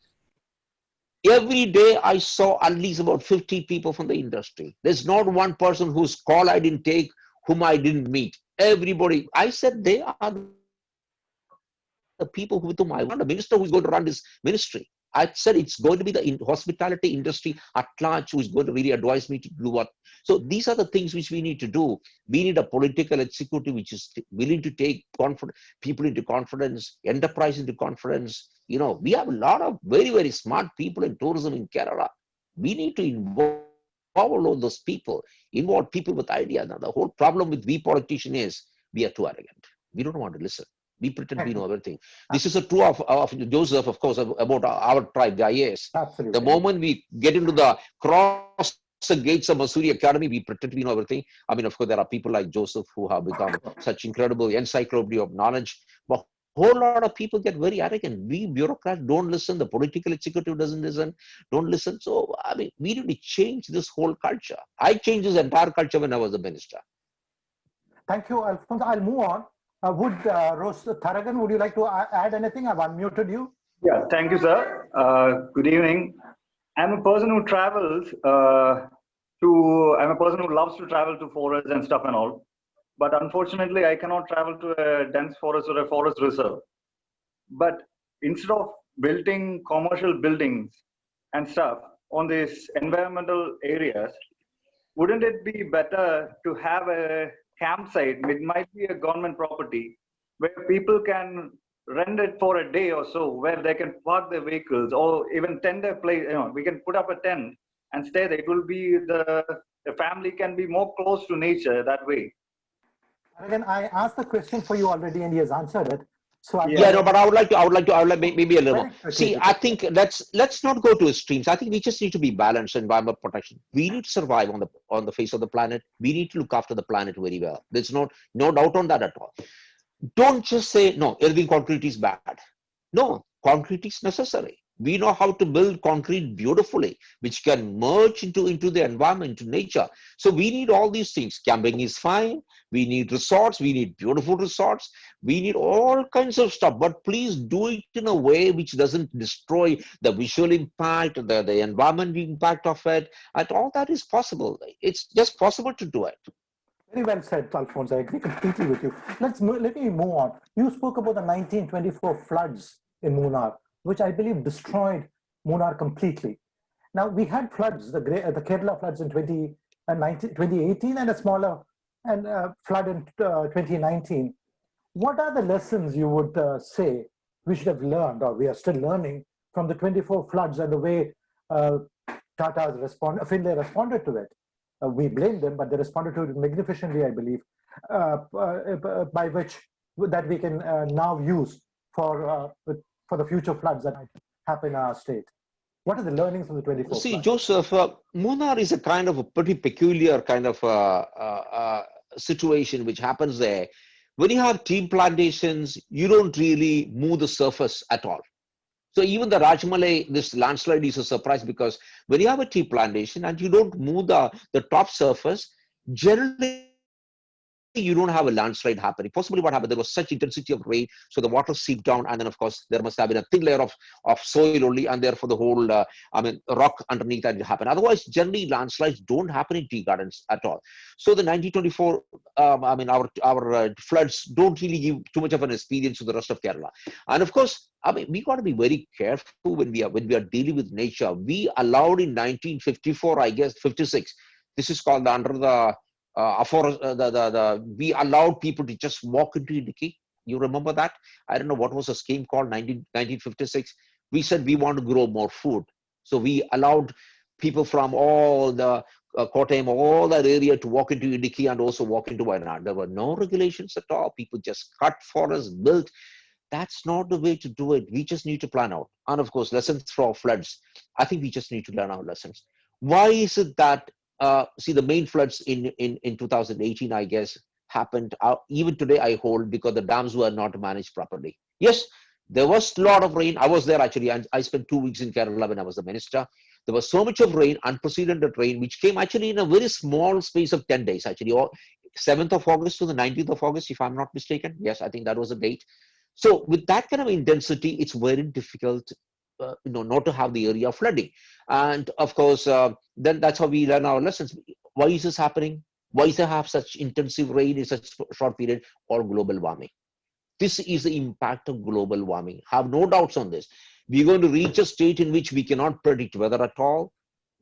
every day I saw at least about 50 people from the industry. There's not one person whose call I didn't take, whom I didn't meet. Everybody, I said they are the people with whom I want a minister who's going to run this ministry. I said it's going to be the hospitality industry at large who is going to really advise me to do what. So these are the things which we need to do. We need a political executive which is willing to take people into confidence, enterprise into confidence. You know, we have a lot of very, very smart people in tourism in Kerala. We need to involve all of those people, involve people with ideas. Now, the whole problem with we politicians is we are too arrogant. We don't want to listen. We pretend we know everything. This is a true of Joseph, of course, about our tribe, the IAS. Absolutely. The moment we get into the cross the gates of Masuri Academy, we pretend we know everything. I mean, of course, there are people like Joseph who have become such incredible encyclopedia of knowledge. But a whole lot of people get very arrogant. We bureaucrats don't listen. The political executive doesn't listen. Don't listen. So, I mean, we need to change this whole culture. I changed this entire culture when I was a minister. Thank you, Alphons. I'll move on. Rose Tharagan, would you like to add anything? I've unmuted you. Yeah, thank you, sir. Good evening. I'm a person who travels I'm a person who loves to travel to forests and stuff and all. But unfortunately, I cannot travel to a dense forest or a forest reserve. But instead of building commercial buildings and stuff on these environmental areas, wouldn't it be better to have a campsite? It might be a government property where people can rent it for a day or so, where they can park their vehicles or even tent a place. You know, we can put up a tent and stay there. It will be the family can be more close to nature that way. Again, I asked the question for you already, and he has answered it. So but I would like maybe a little more. See, I think let's not go to extremes. I think we just need to be balanced in environmental protection. We need to survive on the face of the planet. We need to look after the planet very well. There's no doubt on that at all. Don't just say no, everything concrete is bad. No, concrete is necessary. We know how to build concrete beautifully, which can merge into the environment, into nature. So we need all these things. Camping is fine. We need resorts. We need beautiful resorts. We need all kinds of stuff. But please do it in a way which doesn't destroy the visual impact, the environmental impact of it. And all that is possible. It's just possible to do it. Very well said, Alphons. I agree completely with you. Let me move on. You spoke about the 1924 floods in Munnar, which I believe destroyed Munnar completely. Now, we had floods, the Kerala floods in 2018 and a smaller flood in 2019. What are the lessons you would say we should have learned, or we are still learning, from the 24 floods and the way Finlay responded to it? We blame them, but they responded to it magnificently, I believe, by which that we can now use for the future floods that might happen in our state. What are the learnings from the 24 See, floods? Joseph, Munnar is a kind of a pretty peculiar kind of situation which happens there. When you have tea plantations, you don't really move the surface at all. So even the Rajmalai, this landslide is a surprise, because when you have a tea plantation and you don't move the top surface, generally you don't have a landslide happening. Possibly what happened, there was such intensity of rain, so the water seeped down, and then of course there must have been a thin layer of soil only, and therefore the whole rock underneath that happened. Otherwise, generally landslides don't happen in tea gardens at all. So the 1924 our floods don't really give too much of an experience to the rest of Kerala. And of course, we got to be very careful when we are dealing with nature. We allowed in 1954, I guess 56, this is called under the we allowed people to just walk into Idiki. You remember that? I don't know what was a scheme called 1956. We said we want to grow more food. So we allowed people from all the Kottayam, all that area to walk into Idiki and also walk into Wayanad. There were no regulations at all. People just cut forests, built. That's not the way to do it. We just need to plan out. And of course, lessons from floods. I think we just need to learn our lessons. Why is it that the main floods in 2018, I guess, happened even today, I hold, because the dams were not managed properly. Yes, there was a lot of rain. I was there actually, and I spent 2 weeks in Kerala when I was the minister. There was so much of rain, unprecedented rain, which came actually in a very small space of 10 days, actually, 7th of August to the 19th of August, if I'm not mistaken. Yes, I think that was the date. So with that kind of intensity, it's very difficult, not to have the area flooding. And of course, then that's how we learn our lessons. Why is this happening? Why is there have such intensive rain in such short period? Or global warming. This is the impact of global warming. Have no doubts on this. We're going to reach a state in which we cannot predict weather at all.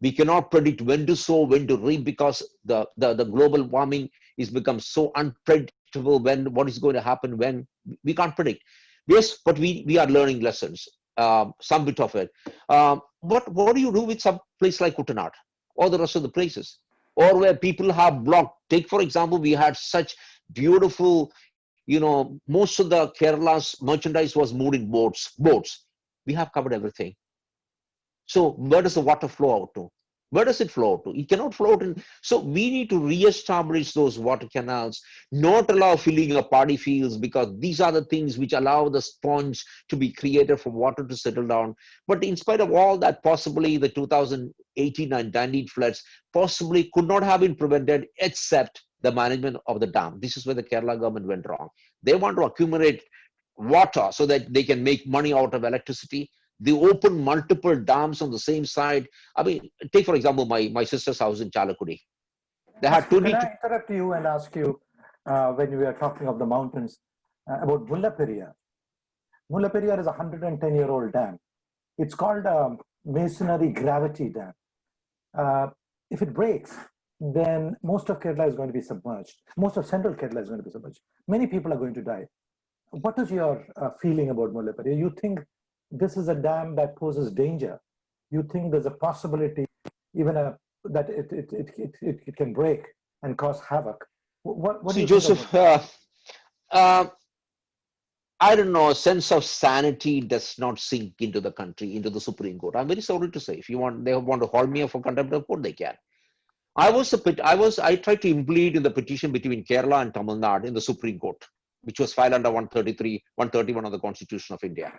We cannot predict when to sow, when to reap, because the global warming is become so unpredictable. When what is going to happen, when we can't predict. Yes, but we are learning lessons, some bit of it. What do you do with some place like Kutanad or the rest of the places, or where people have blocked? Take for example, we had such beautiful, most of the Kerala's merchandise was moved in boats. We have covered everything. So where does the water flow out to? Where does it flow out to? It cannot flow out in. So we need to reestablish those water canals, not allow filling of paddy fields, because these are the things which allow the sponge to be created for water to settle down. But in spite of all that, possibly the 2018 and 19 floods possibly could not have been prevented except the management of the dam. This is where the Kerala government went wrong. They want to accumulate water so that they can make money out of electricity. They open multiple dams on the same side. I mean, take for example, my sister's house in Chalakudi. They had 22. Can I interrupt you and ask you, when we are talking of the mountains, about Mullaperiyar? Mullaperiyar is a 110-year-old dam. It's called a masonry gravity dam. If it breaks, then most of Kerala is going to be submerged. Most of central Kerala is going to be submerged. Many people are going to die. What is your feeling about Mullaperiyar? You think this is a dam that poses danger? You think there's a possibility even that it can break and cause havoc? What do you Joseph, think I don't know, a sense of sanity does not sink into the country, into the Supreme Court. I'm very sorry to say. If they want to hold me up for contempt of court, they can. I tried to implead in the petition between Kerala and Tamil Nadu in the Supreme Court, which was filed under 131 of the Constitution of India.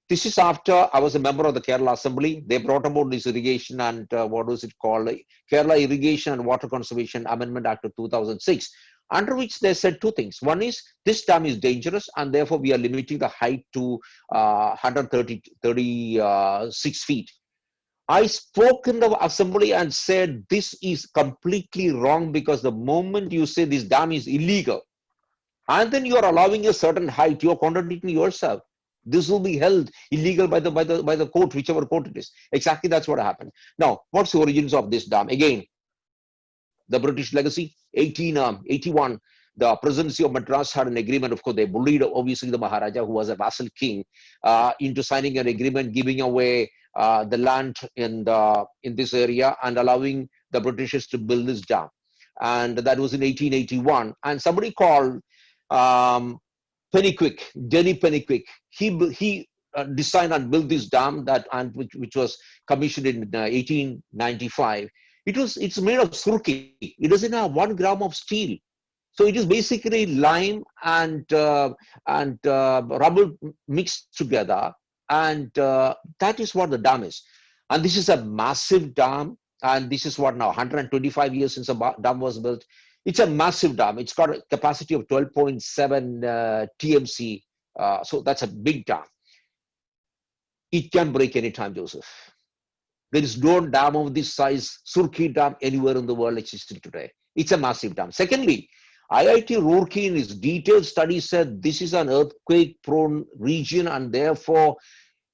This is after I was a member of the Kerala Assembly. They brought about this irrigation and what was it called? Kerala Irrigation and Water Conservation Amendment Act of 2006, under which they said two things. One is this dam is dangerous and therefore we are limiting the height to 136 feet. I spoke in the assembly and said this is completely wrong, because the moment you say this dam is illegal and then you are allowing a certain height, you are contradicting yourself. This will be held illegal by the court, whichever court it is. Exactly, that's what happened. Now, what's the origins of this dam? Again, the British legacy, 1881, the presidency of Madras had an agreement. Of course, they bullied obviously the Maharaja, who was a vassal king, into signing an agreement giving away the land in this area and allowing the Britishers to build this dam. And that was in 1881. And somebody called Denny Pennyquick, he designed and built this dam which was commissioned in 1895. It's made of surki. It doesn't have 1 gram of steel. So it is basically lime and rubber mixed together, and that is what the dam is. And this is a massive dam, and this is what now 125 years since the dam was built. It's a massive dam. It's got a capacity of 12.7 TMC. So that's a big dam. It can break anytime, Joseph. There is no dam of this size, Surki Dam, anywhere in the world existing today. It's a massive dam. Secondly, IIT Roorkee in its detailed study said this is an earthquake-prone region, and therefore,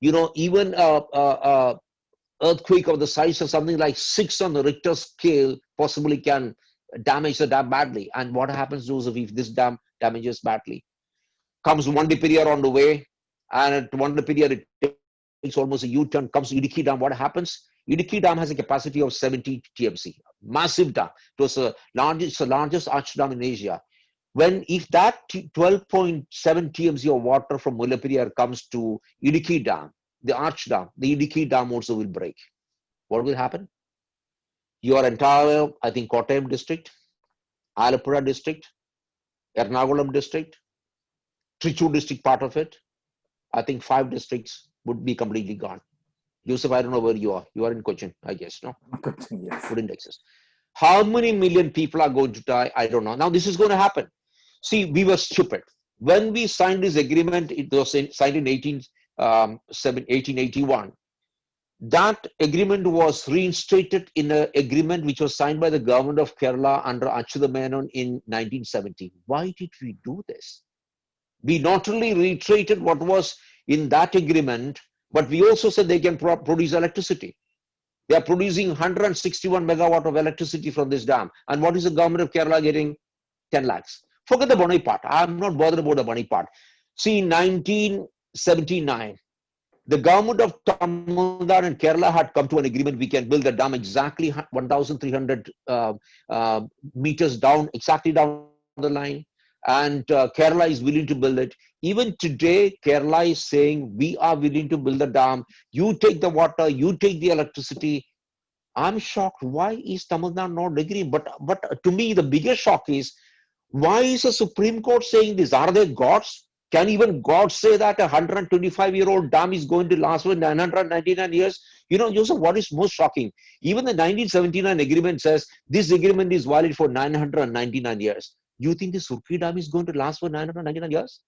even a earthquake of the size of something like 6 on the Richter scale possibly can damage the dam badly. And what happens, Joseph, if this dam damages badly? Comes Untitled on the way, and at Untitled it takes almost a U-turn, comes to Idukki Dam. What happens? Idukki Dam has a capacity of 70 TMC, massive dam. It was the largest arch dam in Asia. If that 12.7 TMC of water from Mullaperiyar comes to Idukki Dam, the arch dam, the Idukki Dam also will break. What will happen? Your entire, I think, Kottayam district, Alappuzha district, Ernakulam district, Trichy district, part of it, I think 5 districts would be completely gone. Joseph, I don't know where you are. You are in Cochin, I guess, no? Cochin, yes. Wouldn't exist. How many million people are going to die? I don't know. Now this is going to happen. See, we were stupid. When we signed this agreement, it was signed in 1881. That agreement was reinstated in an agreement which was signed by the government of Kerala under Achyuta Menon in 1970. Why did we do this? We not only reiterated what was in that agreement, but we also said they can produce electricity. They are producing 161 megawatt of electricity from this dam. And what is the government of Kerala getting? 10 lakhs. Forget the money part. I'm not bothered about the money part. See, in 1979, the government of Tamil Nadu and Kerala had come to an agreement. We can build the dam exactly 1,300 meters down, exactly down the line. And Kerala is willing to build it. Even today, Kerala is saying, we are willing to build the dam. You take the water, you take the electricity. I'm shocked. Why is Tamil Nadu not agreeing? But to me, the biggest shock is, why is the Supreme Court saying this? Are they gods? Can even God say that a 125-year-old dam is going to last for 999 years? You know, Joseph, what is most shocking? Even the 1979 agreement says this agreement is valid for 999 years. You think the Surkhi Dam is going to last for 999 years?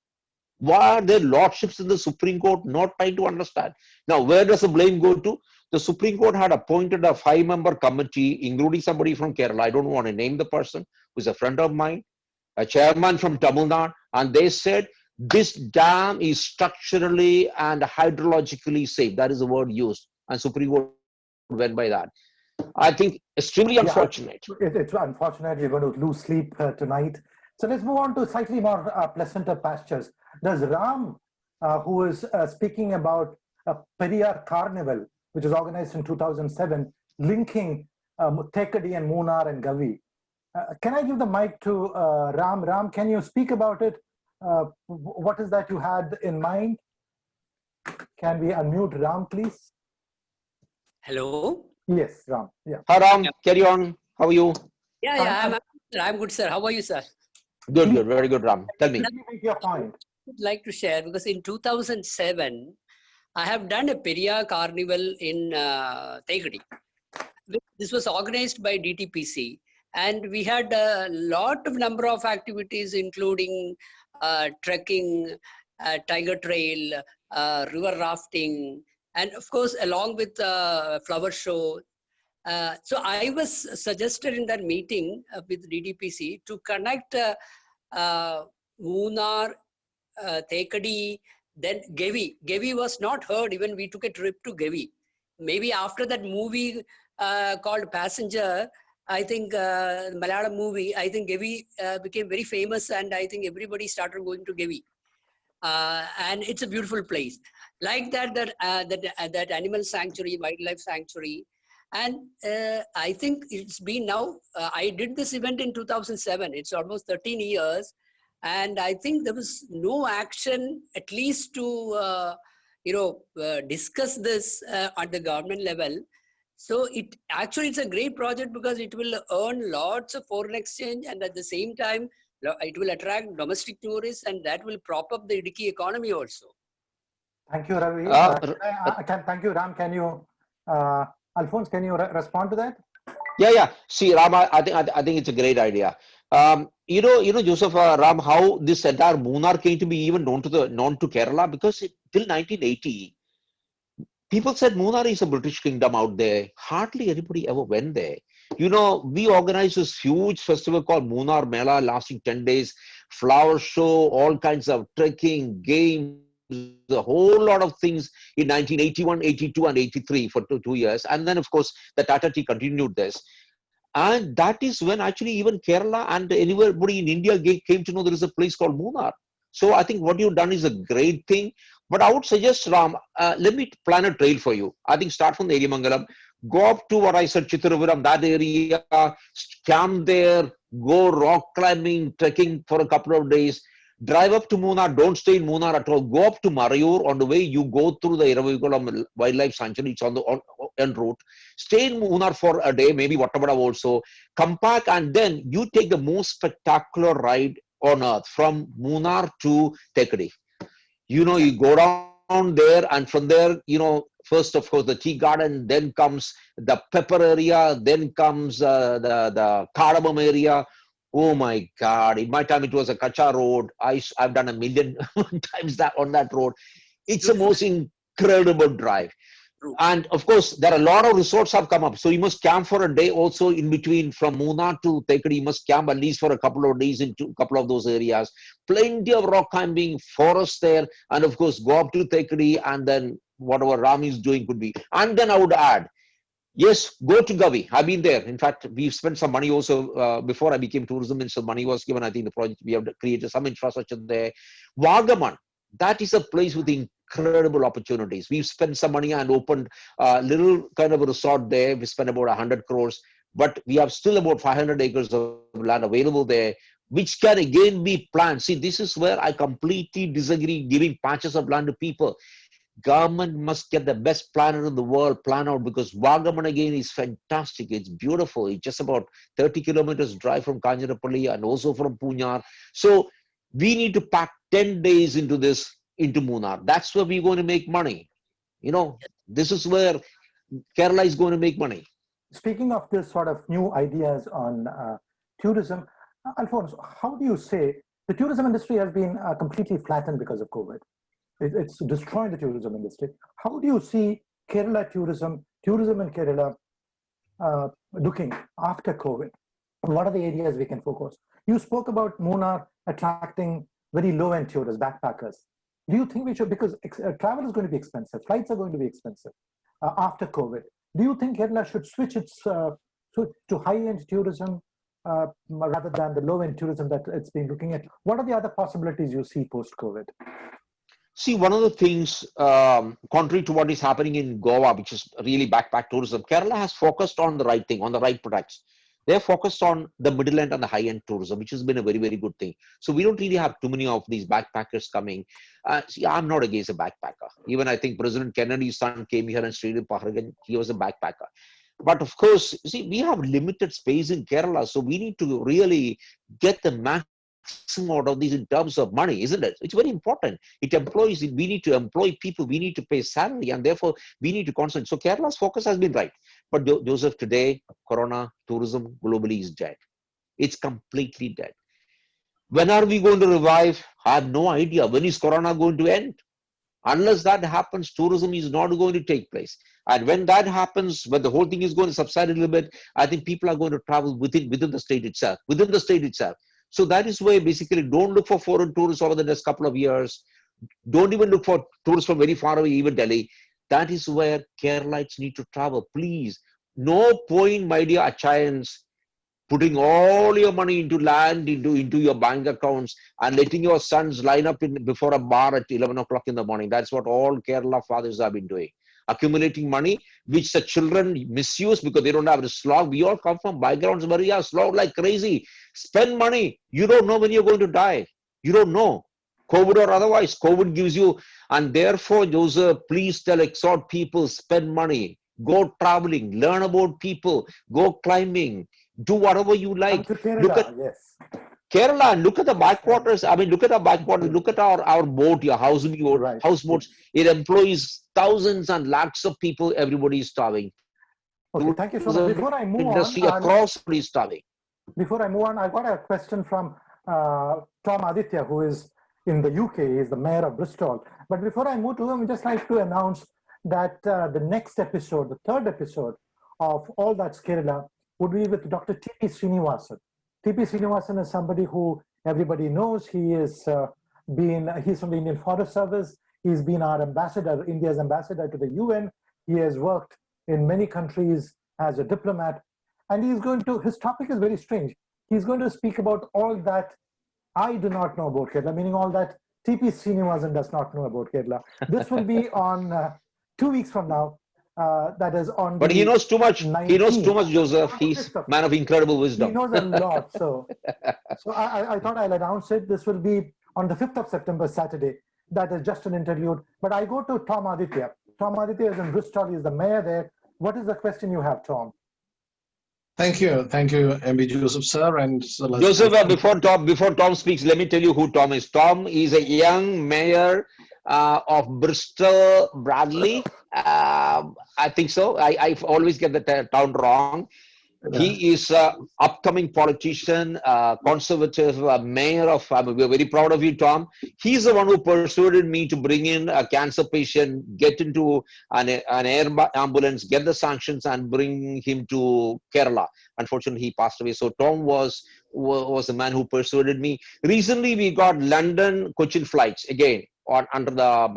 Why are there lordships in the Supreme Court not trying to understand? Now, where does the blame go to? The Supreme Court had appointed a 5-member committee, including somebody from Kerala. I don't want to name the person, who's a friend of mine, a chairman from Tamil Nadu, and they said this dam is structurally and hydrologically safe. That is the word used, and Supreme Court went by that. I think extremely unfortunate. Yeah, it's unfortunate. You're going to lose sleep tonight. So let's move on to slightly more pleasanter pastures. There's Ram, who is speaking about a Periyar Carnival, which was organized in 2007, linking Thekadi and Munnar and Gavi. Can I give the mic to Ram? Ram, can you speak about it? What is that you had in mind? Can we unmute Ram, please? Hello. Yes, Ram. Yeah. Hi, Ram. Carry on. How are you? Yeah, I'm good, sir. How are you, sir? Good, good. Very good, Ram. Tell me. Let me make your point. I would like to share because in 2007, I have done a Periyar Carnival in Thekadi. This was organized by DTPC, and we had a lot of number of activities, including trekking, tiger trail, river rafting, and of course, along with flower show. So I was suggested in that meeting with DDPC to connect Munnar, Thekadi, then Gavi. Gavi was not heard, even we took a trip to Gavi. Maybe after that movie called Passenger, I think Malayalam movie, I think Gavi became very famous, and I think everybody started going to Gavi. And it's a beautiful place. Like that animal sanctuary, wildlife sanctuary. And I think it's been now, I did this event in 2007. It's almost 13 years. And I think there was no action, at least to, discuss this at the government level. So it's a great project because it will earn lots of foreign exchange, and at the same time, it will attract domestic tourists, and that will prop up the Idukki economy also. Thank you, Ravi. Thank you, Ram. Can you, Alphons, can you respond to that? Yeah. See, Ram, I think it's a great idea. You know, Joseph, Ram, how this entire Munnar came to be even known to Kerala, because till 1980, people said Munnar is a British kingdom out there. Hardly anybody ever went there. You know, we organized this huge festival called Munnar Mela, lasting 10 days, flower show, all kinds of trekking, games, a whole lot of things in 1981, 82, and 83 for 2 years. And then, of course, the Tata Tea continued this. And that is when actually even Kerala and anybody in India came to know there is a place called Munnar. So I think what you've done is a great thing. But I would suggest, Ram, let me plan a trail for you. I think start from the Erimangalam, go up to what I said, Chitrapuram, that area, camp there, go rock climbing, trekking for a couple of days, drive up to Munnar, don't stay in Munnar at all, go up to Marayur. On the way, you go through the Iravaikulam Wildlife Sanctuary, it's on the en route. Stay in Munnar for a day, maybe Vattabada also, come back, and then you take the most spectacular ride on earth from Munnar to Thekadi. You know, you go down there, and from there, you know, first, of course, the tea garden, then comes the pepper area, then comes the cardamom area. Oh my God! In my time, it was a Kacha road. I've done a million times that on that road. It's the most incredible drive. And of course, there are a lot of resorts have come up. So you must camp for a day also in between from Munnar to Tekadi. You must camp at least for a couple of days in a couple of those areas. Plenty of rock climbing, forest there. And of course, go up to Tekadi and then whatever Ram is doing could be. And then I would add, yes, go to Gavi. I've been there. In fact, we've spent some money also before I became tourism minister. Money was given. I think the project, we have created some infrastructure there. Wagaman, that is a place with incredible opportunities. We've spent some money and opened a little kind of a resort there. We spent about 100 crores, but we have still about 500 acres of land available there, which can again be planned. See, this is where I completely disagree giving patches of land to people. Government must get the best planner in the world plan out, because Wagaman again is fantastic. It's beautiful. It's just about 30 kilometers drive from Kanjarappalli and also from Punyar. So we need to pack 10 days into Munnar. That's where we're going to make money. You know, this is where Kerala is going to make money. Speaking of this sort of new ideas on tourism, Alphons, how do you say the tourism industry has been completely flattened because of COVID? It's destroying the tourism industry. How do you see Kerala tourism in Kerala looking after COVID? What are the areas we can focus? You spoke about Munnar attracting very low-end tourists, backpackers. Do you think we should, because travel is going to be expensive, flights are going to be expensive after COVID. Do you think Kerala should switch its to high-end tourism rather than the low-end tourism that it's been looking at? What are the other possibilities you see post-COVID? See, one of the things, contrary to what is happening in Goa, which is really backpack tourism, Kerala has focused on the right thing, on the right products. They're focused on the middle end and the high end tourism, which has been a very, very good thing. So we don't really have too many of these backpackers coming. See, I'm not against a backpacker. Even I think President Kennedy's son came here and stayed in Paharagan. He was a backpacker. But of course, see, we have limited space in Kerala. So we need to really get the maximum out of these in terms of money, isn't it? It's very important. It employs, we need to employ people, we need to pay salary, and therefore we need to concentrate. So Kerala's focus has been right. But Joseph, today, Corona, tourism globally is dead. It's completely dead. When are we going to revive? I have no idea. When is Corona going to end? Unless that happens, tourism is not going to take place. And when that happens, when the whole thing is going to subside a little bit, I think people are going to travel within the state itself, So that is why basically don't look for foreign tourists over the next couple of years. Don't even look for tourists from very far away, even Delhi. That is where Keralites need to travel. Please, no point, my dear Achayans, putting all your money into land, into your bank accounts and letting your sons line up before a bar at 11 o'clock in the morning. That's what all Kerala fathers have been doing. Accumulating money, which the children misuse because they don't have the slog. We all come from backgrounds where we are slog like crazy. Spend money. You don't know when you're going to die. You don't know. COVID or otherwise, COVID gives you, and therefore, Joseph, please exhort people, spend money, go traveling, learn about people, go climbing, do whatever you like. Kerala, look at Kerala, look at the backwaters. I mean, look at the backwaters. Look at our boat, your houseboats. It employs thousands and lakhs of people. Everybody is starving. Okay, thank you so much. Before I move industry on, across is starving. Before I move on, I got a question from Tom Aditya, who is in the UK. He's the mayor of Bristol. But before I move to him, I'd just like to announce that the next episode, the third episode of All That's Kerala, would be with Dr. T.P. Srinivasan. T.P. Srinivasan is somebody who everybody knows. He's from the Indian Forest Service. He's been our ambassador, India's ambassador to the UN. He has worked in many countries as a diplomat. And his topic is very strange. He's going to speak about all that I do not know about Kerala, meaning all that T.P. Srinivasan does not know about Kerala. This will be on 2 weeks from now. That is on. But he knows too much. 19th. He knows too much, Joseph. He's a man of incredible wisdom. He knows a lot. So I thought I'll announce it. This will be on the 5th of September, Saturday. That is just an interlude. But I go to Tom Aditya. Tom Aditya is in Bristol. He's the mayor there. What is the question you have, Tom? Thank you, MB Joseph sir, and so Joseph, before Tom speaks, let me tell you who Tom is. Tom is a young mayor of Bristol, Bradley. I think so. I always get the town wrong. He is an upcoming politician, conservative mayor of. We're very proud of you, Tom. He's the one who persuaded me to bring in a cancer patient, get into an air ambulance, get the sanctions, and bring him to Kerala. Unfortunately, he passed away. So Tom was the man who persuaded me. Recently, we got London Cochin flights again under the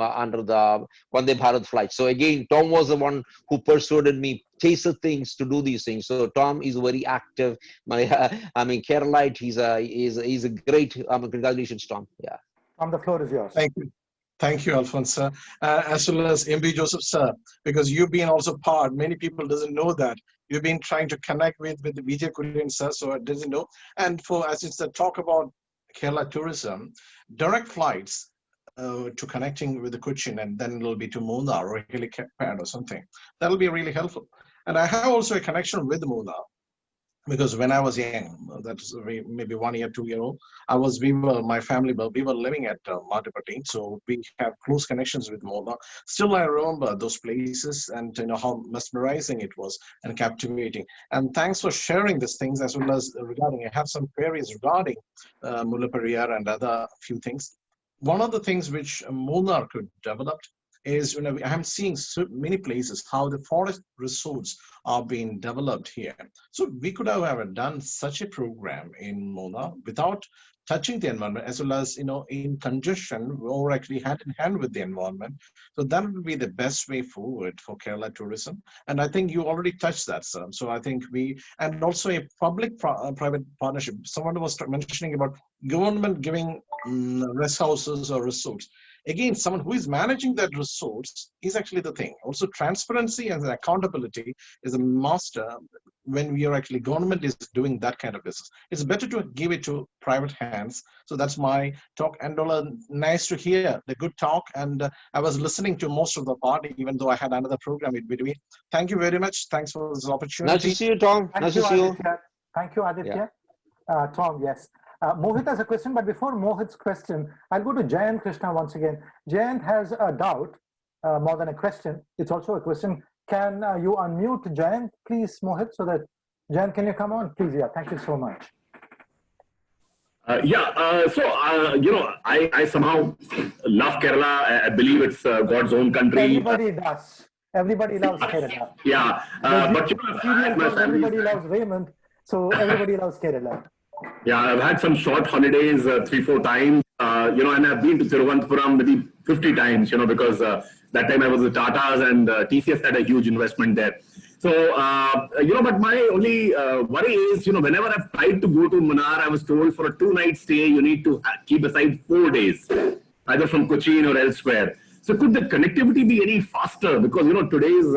Vande Bharat flight. So again, Tom was the one who persuaded me, chaser things to do these things. So Tom is very active. Keralite. He's a great. Congratulations, Tom. Yeah. Tom, the floor is yours. Thank you, Alphons sir, as well as MB Joseph sir, because you've been also part. Many people doesn't know that you've been trying to connect with the Vijay Kurian sir, so I didn't know. And as it's the talk about Kerala tourism, direct flights to connecting with the Cochin, and then it'll be to Munnar or helipad or something. That'll be really helpful. And I have also a connection with Munnar, because when I was young, that's maybe 1 year, 2 year old, my family, we were living at Madhupati, so we have close connections with Munnar. Still, I remember those places and how mesmerizing it was and captivating. And thanks for sharing these things, as well as regarding, I have some queries regarding Mullaperiyar and other few things. One of the things which Munnar could develop is, I'm seeing so many places how the forest resorts are being developed here. So we could have done such a program in Munnar without touching the environment, as well as in conjunction or actually hand in hand with the environment. So that would be the best way forward for Kerala tourism. And I think you already touched that, sir. So I think and also a public-private partnership. Someone was mentioning about government giving rest houses or resorts. Again, someone who is managing that resource is actually the thing. Also, transparency and accountability is a master when we are actually, government is doing that kind of business. It's better to give it to private hands. So that's my talk. And nice to hear the good talk. And I was listening to most of the party, even though I had another program in between. Thank you very much. Thanks for this opportunity. Nice to see you, Tom. Nice to see you. Thank you, Aditya. Yeah. Tom, yes. Mohit has a question, but before Mohit's question, I'll go to Jayant Krishna once again. Jayant has a doubt, more than a question. It's also a question. Can you unmute Jayant, please, Mohit, so that Jayant, can you come on, please? Yeah, thank you so much. I somehow love Kerala. I believe it's God's own country. Everybody does. Everybody loves Kerala. Yeah, but everybody loves Raymond, so everybody loves Kerala. Yeah, I've had some short holidays 3-4 times, and I've been to Thiruvananthapuram maybe 50 times, because that time I was with Tatas and TCS had a huge investment there. So, but my only worry is, whenever I've tried to go to Munnar, I was told for a 2-night stay, you need to keep aside 4 days, either from Cochin or elsewhere. So could the connectivity be any faster? Because, today's,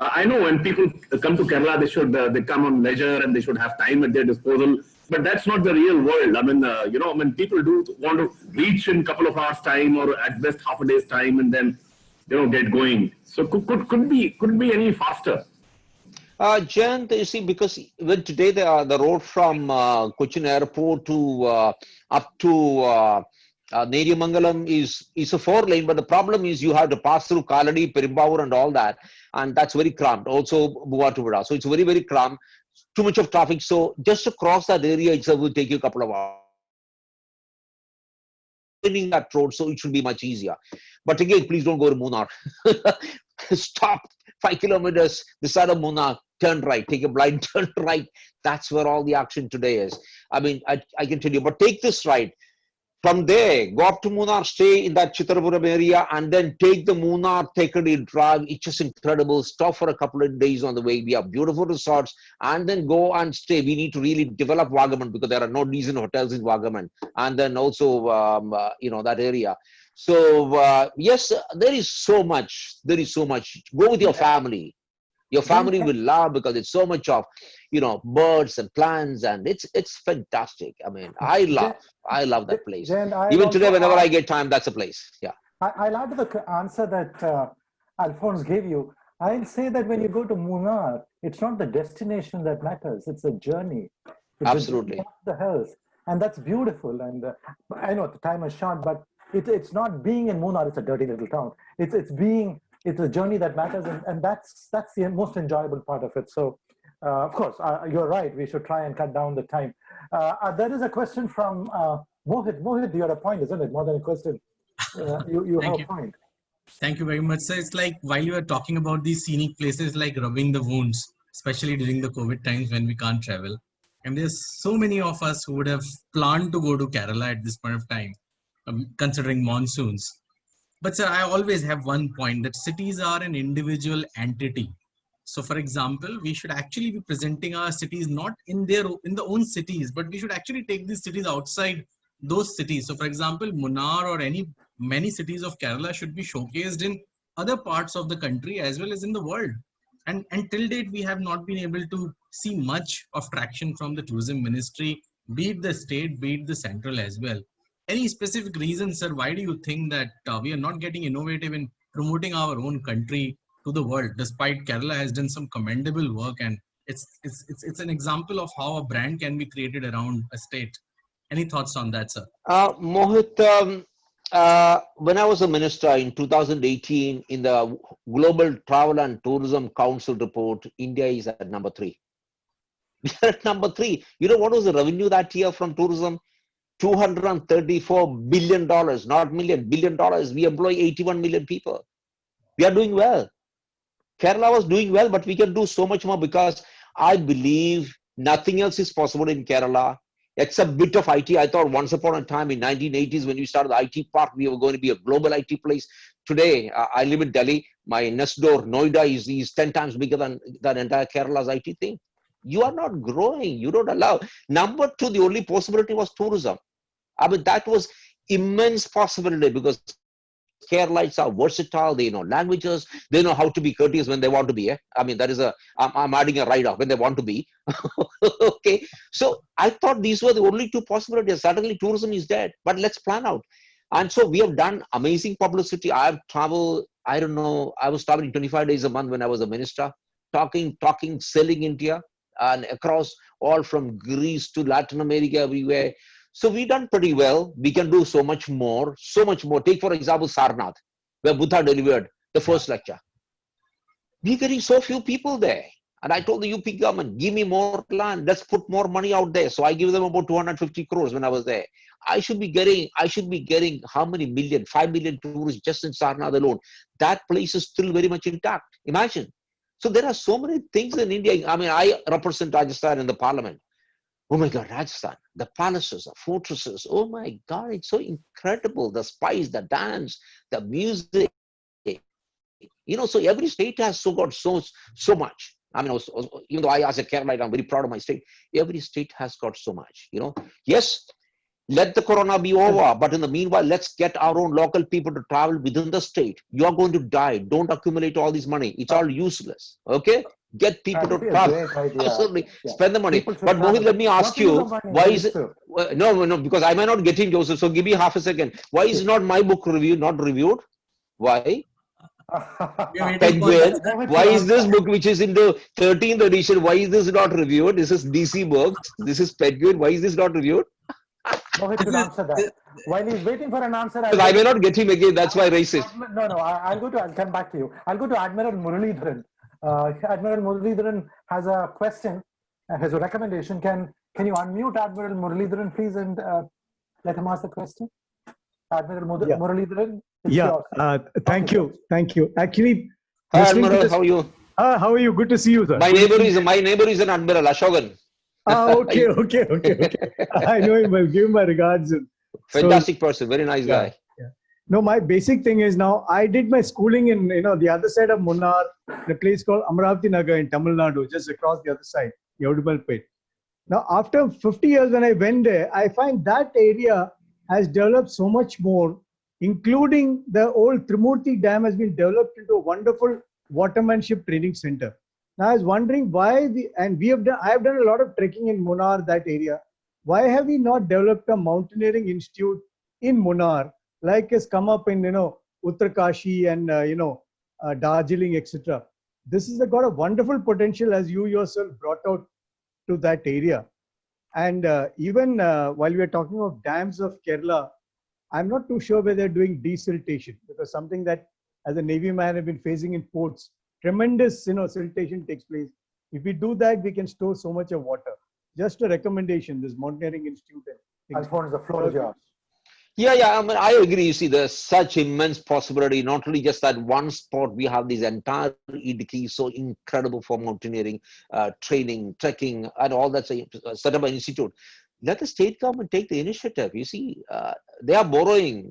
I know when people come to Kerala, they come on leisure and they should have time at their disposal. But that's not the real world. I mean, people do want to reach in a couple of hours' time, or at best half a day's time, and then, get going. So could it be any faster? Jayant, you see, because when today the road from Cochin Airport to up to Neriamangalam is a 4-lane, but the problem is you have to pass through Kaladi, Perimbavur, and all that, and that's very cramped. Also, Buvatuvada. So it's very, very cramped. Too much of traffic. So just to cross that area itself will take you a couple of hours. That road, so it should be much easier. But again, please don't go to Munnar. Stop 5 kilometers this side of Munnar, turn right, take a blind turn right. That's where all the action today is. I mean, I can tell you, but take this right. From there, go up to Munnar, stay in that Chitrapuram area, and then take the Munnar Tekadi drive. It's just incredible. Stop for a couple of days on the way. We have beautiful resorts, and then go and stay. We need to really develop Wagaman, because there are no decent hotels in Wagaman, and then also, that area. So, yes, there is so much. There is so much. Go with your family. Your family will love, because it's so much of, birds and plants, and it's fantastic. I mean, I love that place. Even today, whenever I get time, that's a place. Yeah. I love the answer that Alphons gave you. I'll say that when you go to Munnar, it's not the destination that matters, it's the journey. It's Absolutely. the journey of the hills. And that's beautiful. And I know the time is short, but it's not being in Munnar, it's a dirty little town. It's a journey that matters, and that's the most enjoyable part of it. So, of course, you're right, we should try and cut down the time. There is a question from Mohit. Mohit, you have a point, isn't it? More than a question. You have a point. Thank you very much, sir. It's like while you were talking about these scenic places, like rubbing the wounds, especially during the COVID times when we can't travel. And there's so many of us who would have planned to go to Kerala at this point of time, considering monsoons. But sir, I always have one point that cities are an individual entity. So for example, we should actually be presenting our cities not in the own cities, but we should actually take these cities outside those cities. So for example, Munnar or many cities of Kerala should be showcased in other parts of the country as well as in the world. And till date, we have not been able to see much of traction from the tourism ministry, be it the state, be it the central as well. Any specific reason, sir, why do you think that we are not getting innovative in promoting our own country to the world, despite Kerala has done some commendable work, and it's an example of how a brand can be created around a state. Any thoughts on that, sir? Mohit, when I was a minister in 2018, in the Global Travel and Tourism Council report, India is at number 3. We are at number 3. You know what was the revenue that year from tourism? $234 billion, not million, $billion. We employ 81 million people. We are doing well. Kerala was doing well, but we can do so much more, because I believe nothing else is possible in Kerala except a bit of IT. I thought once upon a time in 1980s when we started the IT park, we were going to be a global IT place. Today, I live in Delhi. My next door, Noida, is 10 times bigger than entire Kerala's IT thing. You are not growing. You don't allow. Number 2, the only possibility was tourism. I mean, that was immense possibility, because Keralites are versatile. They know languages. They know how to be courteous when they want to be. I mean, that is I'm adding a write-off, when they want to be. Okay. So I thought these were the only 2 possibilities. Suddenly tourism is dead, but let's plan out. And so we have done amazing publicity. I have traveled, I don't know, I was traveling 25 days a month when I was a minister, talking, selling India, and across all from Greece to Latin America, everywhere. So we've done pretty well. We can do so much more, so much more. Take, for example, Sarnath, where Buddha delivered the first lecture. We're getting so few people there. And I told the UP government, give me more land. Let's put more money out there. So I give them about 250 crores when I was there. I should be getting how many million? 5 million tourists just in Sarnath alone. That place is still very much intact. Imagine. So there are so many things in India. I mean, I represent Rajasthan in the parliament. Oh my God, Rajasthan, the palaces, the fortresses. Oh my God, it's so incredible. The spice, the dance, the music. You know, so every state has got so much. I mean, even though I, as a Keralite, I'm very proud of my state. Every state has got so much. You know, yes, let the corona be over, but in the meanwhile, let's get our own local people to travel within the state. You are going to die. Don't accumulate all this money. It's all useless. Okay. Get people to travel. Absolutely. Yeah. Spend the money. But Mohit, let me ask you, why is it? No, because I may not get in, Joseph. So give me half a second. Why is not my book not reviewed? Why? Penguin. Why is this book, which is in the 13th edition, why is this not reviewed? This is DC Books. This is Penguin. Why is this not reviewed? Mohit should answer that. While he's waiting for an answer, I may not get him again. That's why racist. No, I'll come back to you. I'll go to Admiral Muralidharan. Admiral Muralidharan has a question, has a recommendation. Can you unmute Admiral Muralidharan, please, and let him ask the question? Admiral Muralidharan. Thank you. Actually, hi, Admiral, how are you? How are you? Good to see you, sir. My neighbor is an Admiral, Ashokan. Okay. I know him well. Give him my regards. Fantastic person, very nice guy. Yeah. No, my basic thing is now I did my schooling in the other side of Munnar, in a place called Amravati Nagar in Tamil Nadu, just across the other side, Yaudumalpet. Now, after 50 years when I went there, I find that area has developed so much more, including the old Trimurti Dam has been developed into a wonderful watermanship training center. Now, I was wondering why I have done a lot of trekking in Munnar, that area. Why have we not developed a mountaineering institute in Munnar, like has come up in, Uttarkashi and, Darjeeling, etc. this has got a wonderful potential, as you yourself brought out to that area. And even while we are talking of dams of Kerala, I'm not too sure whether they're doing desiltation, because something that as a Navy man have been facing in ports, tremendous siltation takes place. If we do that, we can store so much of water. Just a recommendation, this Mountaineering Institute. Alphons, the floor is yours. Yeah. I mean, I agree. You see, there's such immense possibility. Not only just that one spot, we have this entire Idiki, so incredible for mountaineering, training, trekking, and all that. Set up an institute. Let the state government take the initiative. You see, they are borrowing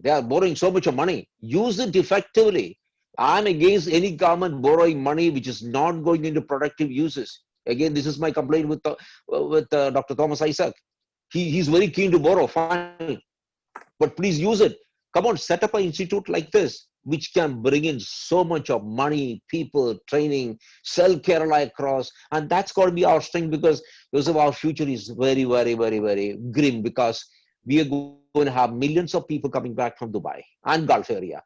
so much of money. Use it effectively. I'm against any government borrowing money which is not going into productive uses. Again, this is my complaint with Dr. Thomas Isaac. He's very keen to borrow, fine. But please use it. Come on, set up an institute like this, which can bring in so much of money, people, training, sell Kerala across. And that's got to be our strength, because our future is very, very, very, very grim, because we are going to have millions of people coming back from Dubai and Gulf area.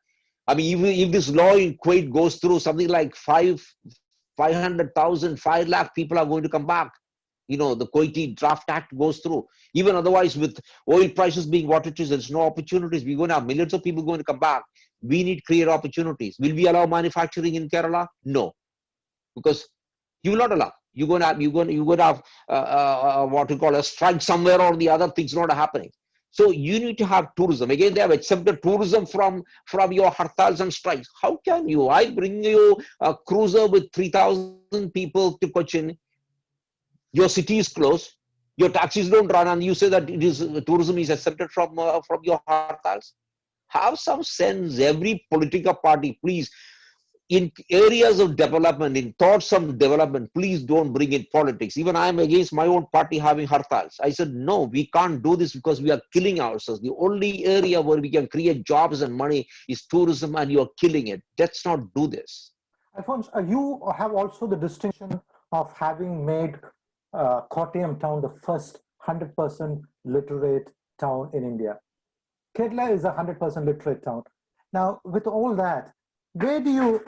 I mean, even if this law in Kuwait goes through, something like 500,000, 5 lakh people are going to come back. The Kuwaiti Draft Act goes through. Even otherwise, with oil prices being what it is, there's no opportunities. We're going to have millions of people going to come back. We need to create opportunities. Will we allow manufacturing in Kerala? No, because you will not allow. You're going to have what you call a strike somewhere or the other. Things not happening. So you need to have tourism. Again, they have accepted tourism from your hartals and strikes. How can you? I bring you a cruiser with 3,000 people to Cochin. Your city is closed, your taxis don't run, and you say that tourism is accepted from your hartals. Have some sense, every political party, please. In areas of development, in thoughts of development, please don't bring in politics. Even I am against my own party having hartals. I said, no, we can't do this because we are killing ourselves. The only area where we can create jobs and money is tourism, and you're killing it. Let's not do this. Alphons, you have also the distinction of having made Kottayam town the first 100% literate town in India. Kerala is a 100% literate town. Now, with all that, where do you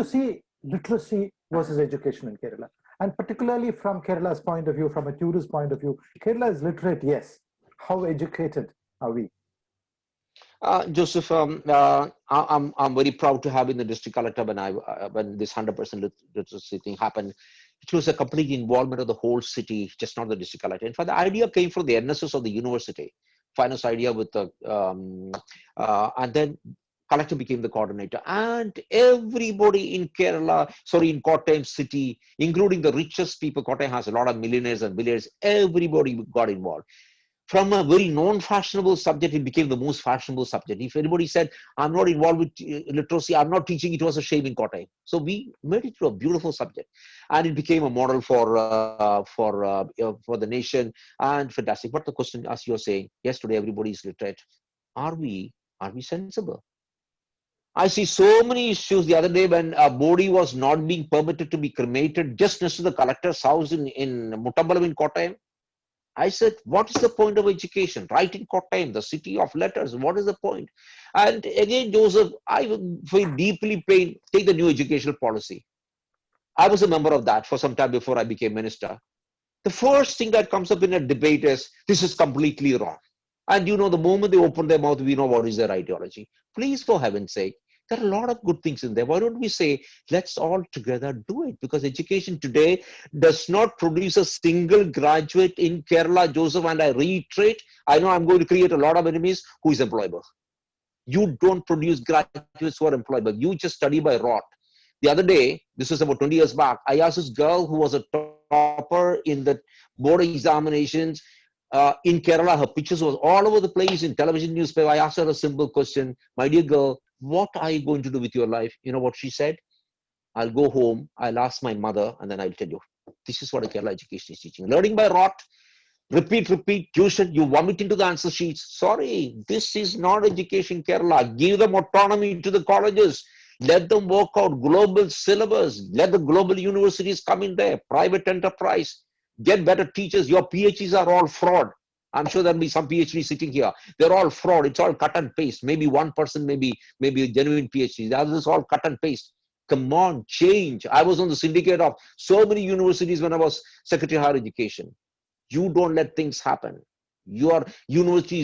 see literacy versus education in Kerala? And particularly from Kerala's point of view, from a tourist point of view, Kerala is literate, yes. How educated are we? Joseph, I'm very proud to have in the district collector when this 100% literacy thing happened. It was a complete involvement of the whole city, just not the district collector. In fact, the idea came from the NSS of the university, finance idea with the, and then collector became the coordinator. And everybody in in Kottayam city, including the richest people, Kottayam has a lot of millionaires and billionaires, everybody got involved. From a very non-fashionable subject, it became the most fashionable subject. If anybody said, I'm not involved with literacy, I'm not teaching, it was a shame in Kottayam. So we made it to a beautiful subject. And it became a model for the nation, and fantastic. But the question, as you're saying, yes, today everybody is literate. Are we sensible? I see so many issues. The other day when a body was not being permitted to be cremated just next to the collector's house in Muttabalam in Kottayam, I said, what is the point of education? Right in Kottayam, the city of letters, what is the point? And again, Joseph, I feel deeply pained. Take the new educational policy. I was a member of that for some time before I became minister. The first thing that comes up in a debate is, this is completely wrong. And the moment they open their mouth, we know what is their ideology. Please, for heaven's sake, there are a lot of good things in there. Why don't we say, let's all together do it? Because education today does not produce a single graduate in Kerala, Joseph, and I reiterate, I know I'm going to create a lot of enemies, who is employable. You don't produce graduates who are employable. You just study by rote. The other day, this was about 20 years back, I asked this girl who was a topper in the board examinations in Kerala. Her pictures was all over the place in television, newspaper. I asked her a simple question, my dear girl, what are you going to do with your life? You know what she said? I'll go home, I'll ask my mother, and then I'll tell you. This is what a Kerala education is teaching. Learning by rote, repeat, tuition, you vomit into the answer sheets. Sorry, this is not education, Kerala. Give them autonomy to the colleges. Let them work out global syllabus. Let the global universities come in there. Private enterprise. Get better teachers. Your PhDs are all fraud. I'm sure there'll be some PhD sitting here. They're all fraud. It's all cut and paste. Maybe one person, maybe a genuine PhD. The others all cut and paste. Come on, change. I was on the syndicate of so many universities when I was Secretary of Higher Education. You don't let things happen. Your university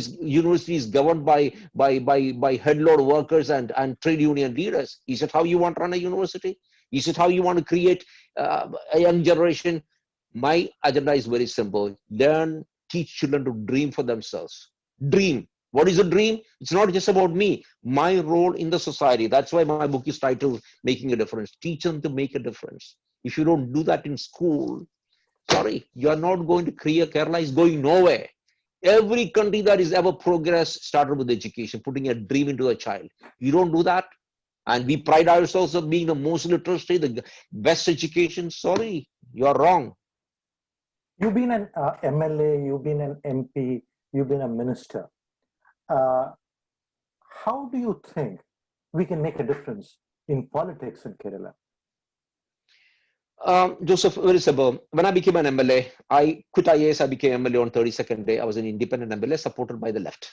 is governed by headload workers and trade union leaders. Is it how you want to run a university? Is it how you want to create a young generation? My agenda is very simple. Learn, teach children to dream for themselves. Dream. What is a dream? It's not just about me. My role in the society. That's why my book is titled Making a Difference. Teach them to make a difference. If you don't do that in school, sorry, you are not going to create. Kerala is going nowhere. Every country that is ever progressed started with education, putting a dream into a child. You don't do that. And we pride ourselves on being the most literate state, the best education. Sorry, you are wrong. You've been an MLA, you've been an MP, you've been a minister. How do you think we can make a difference in politics in Kerala? Joseph, very simple. When I became an MLA, I quit IAS, I became MLA on 32nd day. I was an independent MLA supported by the left.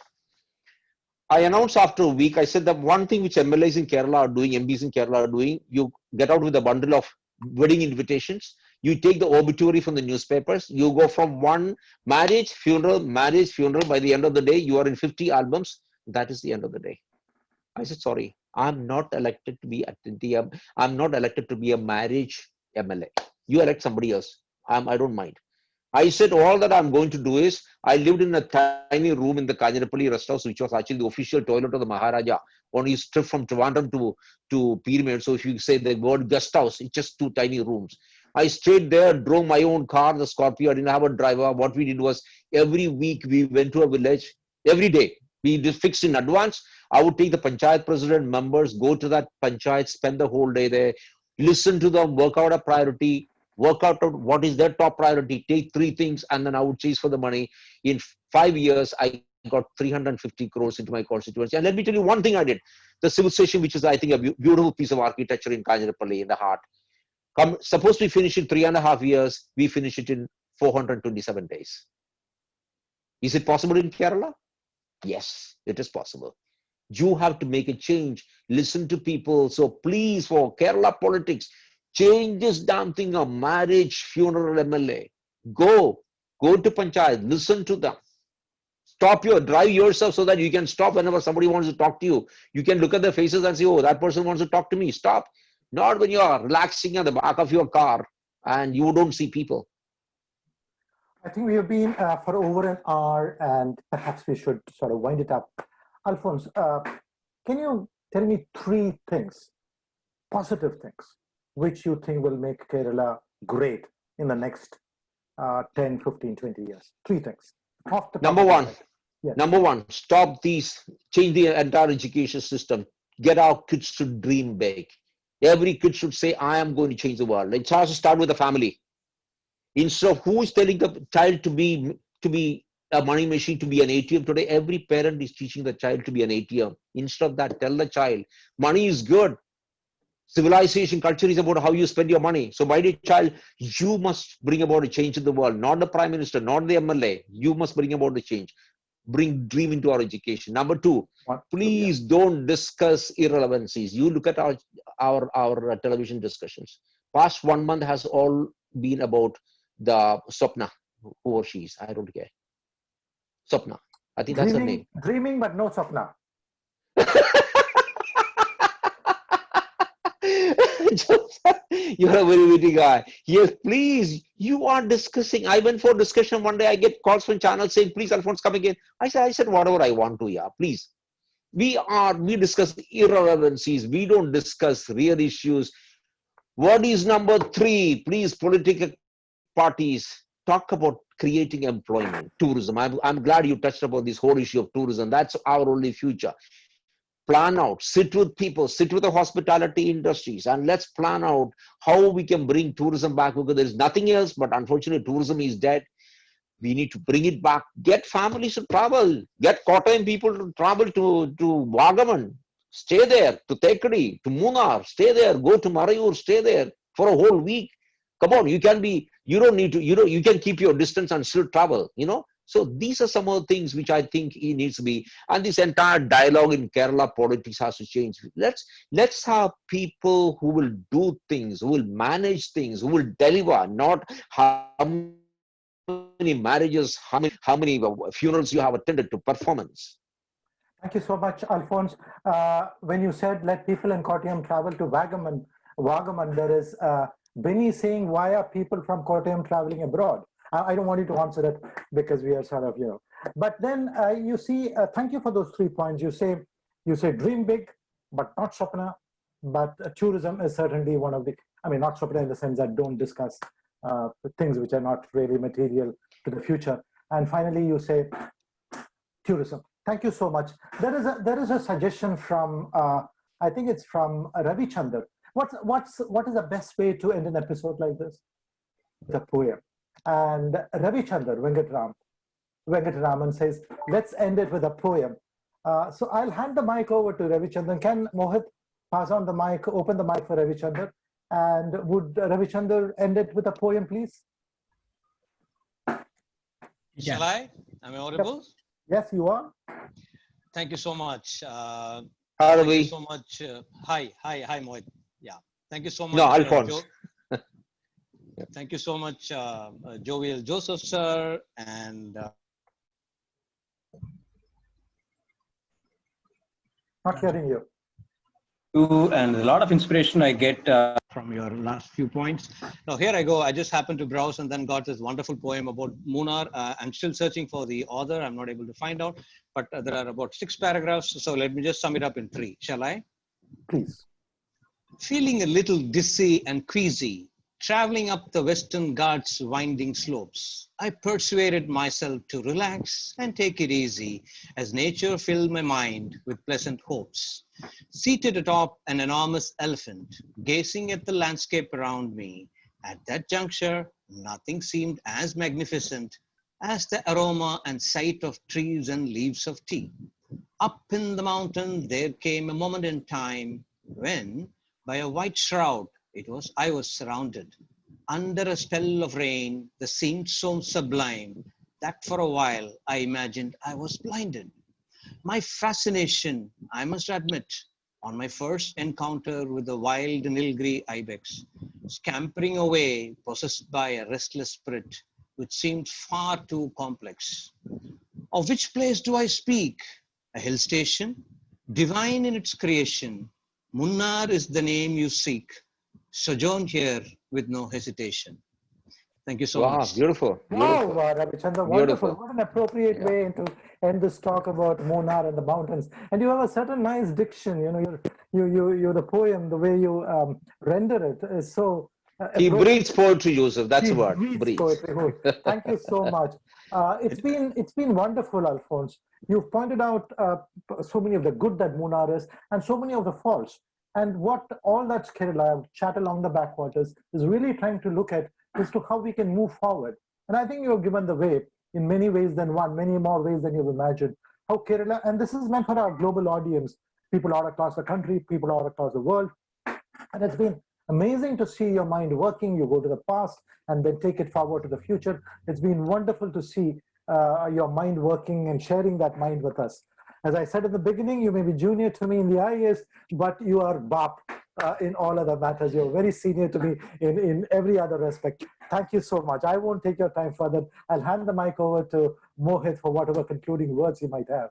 I announced after a week, I said that one thing which MLAs in Kerala are doing, MPs in Kerala are doing, you get out with a bundle of wedding invitations, you take the obituary from the newspapers, you go from one marriage, funeral, by the end of the day, you are in 50 albums. That is the end of the day. I said, sorry, I'm not elected to be I'm not elected to be a marriage MLA. You elect somebody else. I don't mind. I said all that I'm going to do is, I lived in a tiny room in the Kajanapalli rest house, which was actually the official toilet of the Maharaja on his trip from Trivandrum to Pyramid. So if you say the word guest house, it's just two tiny rooms. I stayed there, drove my own car, the Scorpio. I didn't have a driver. What we did was every week we went to a village, every day. We just fixed in advance. I would take the Panchayat president members, go to that Panchayat, spend the whole day there, listen to them, work out a priority, work out what is their top priority, take three things, and then I would chase for the money. In 5 years, I got 350 crores into my constituency. And let me tell you one thing I did. The civil station, which is, I think, a beautiful piece of architecture in Kajanapalli, in the heart. Supposed to be finished in 3.5 years, we finished it in 427 days. Is it possible in Kerala? Yes, it is possible. You have to make a change. Listen to people. So please, for Kerala politics, change this damn thing of marriage, funeral, MLA. Go to Panchayat, listen to them. Drive yourself so that you can stop whenever somebody wants to talk to you. You can look at their faces and say, oh, that person wants to talk to me. Stop. Not when you are relaxing at the back of your car and you don't see people. I think we have been for over an hour, and perhaps we should sort of wind it up. Alphons, can you tell me three things, positive things, which you think will make Kerala great in the next 10, 15, 20 years? Three things. Number one, yes. Number one, change the entire education system. Get our kids to dream big. Every kid should say, I am going to change the world. It has to start with the family. Instead of who is telling the child to be a money machine, to be an ATM today, every parent is teaching the child to be an ATM. Instead of that, tell the child, money is good. Civilization, culture is about how you spend your money. So my dear child, you must bring about a change in the world, not the Prime Minister, not the MLA. You must bring about the change. Bring dream into our education. Number two, please don't discuss irrelevancies. You look at our television discussions. Past 1 month has all been about the Swapna, who or she is. I don't care. Swapna. I think that's her name. Dreaming, but no Swapna. You're a very witty guy. Yes, please. You are discussing. I went for discussion one day. I get calls from channels saying, please, Alphons, come again. I said, whatever I want to, yeah, please. We discuss irrelevancies. We don't discuss real issues. What is number three? Please, political parties, talk about creating employment, tourism. I'm glad you touched upon this whole issue of tourism. That's our only future. Plan out, sit with people, sit with the hospitality industries, and let's plan out how we can bring tourism back, because there is nothing else, but unfortunately tourism is dead. We need to bring it back. Get families to travel. Get Kottayam people to travel to Vagaman. Stay there, to Thekadi, to Munnar. Stay there. Go to Marayur. Stay there for a whole week. Come on, you can keep your distance and still travel. So these are some of the things which I think he needs to be, and this entire dialogue in Kerala politics has to change. Let's have people who will do things, who will manage things, who will deliver, not how many marriages, how many funerals you have attended to performance. Thank you so much, Alphons. When you said let people in Kottayam travel to Vagaman, there is Benny saying, why are people from Kottayam traveling abroad? I don't want you to answer it because we are sort of, But then you see, thank you for those 3 points. You say dream big, but not Swapna. But tourism is certainly one of the, not Swapna in the sense that don't discuss things which are not really material to the future. And finally, you say tourism. Thank you so much. There is a suggestion from, I think it's from Ravi Chandar. What is the best way to end an episode like this? The poem. And Ravi Chandar Venkataraman says, let's end it with a poem. So I'll hand the mic over to Ravi Chandar. Can Mohit pass on the mic, open the mic for Ravi Chandar? And would Ravi Chandar end it with a poem, please? Shall I? Am I audible? Yes, you are. Thank you so much. Hi, Thank Ravi. you so much. Hi, Mohit. Yeah. Thank you so much. No, Alphons. Thank you so much, Jovial Joseph, sir, and Not hearing you. and a lot of inspiration I get from your last few points. Now here I go. I just happened to browse and then got this wonderful poem about Munnar. I'm still searching for the author. I'm not able to find out, but there are about 6 paragraphs. So let me just sum it up in 3. Shall I? Please. Feeling a little dizzy and queasy, traveling up the Western Ghats winding slopes, I persuaded myself to relax and take it easy as nature filled my mind with pleasant hopes. Seated atop an enormous elephant, gazing at the landscape around me, at that juncture, nothing seemed as magnificent as the aroma and sight of trees and leaves of tea. Up in the mountain, there came a moment in time when, by a white shroud, I was surrounded. Under a spell of rain, the scene so sublime that for a while I imagined I was blinded. My fascination, I must admit, on my first encounter with the wild Nilgiri ibex, scampering away, possessed by a restless spirit, which seemed far too complex. Of which place do I speak? A hill station? Divine in its creation, Munnar is the name you seek. Sojourn here with no hesitation. Thank you so much. Wow, beautiful. Wow, Ravi Chandra, wonderful. Beautiful. What an appropriate way to end this talk about Munnar and the mountains. And you have a certain nice diction. You're the poem, the way you render it is so. He breathes poetry, Joseph. That's the word. Breathes poetry. Thank you so much. It's been wonderful, Alphons. You've pointed out so many of the good that Munnar is, and so many of the faults. And what all that Kerala, Chat Along the Backwaters, is really trying to look at as to how we can move forward. And I think you've given the way in many ways than one, many more ways than you've imagined. How Kerala, and this is meant for our global audience, people all across the country, people all across the world. And it's been amazing to see your mind working. You go to the past and then take it forward to the future. It's been wonderful to see your mind working and sharing that mind with us. As I said in the beginning, you may be junior to me in the IAS, but you are BAP in all other matters. You're very senior to me in every other respect. Thank you so much. I won't take your time further. I'll hand the mic over to Mohit for whatever concluding words he might have.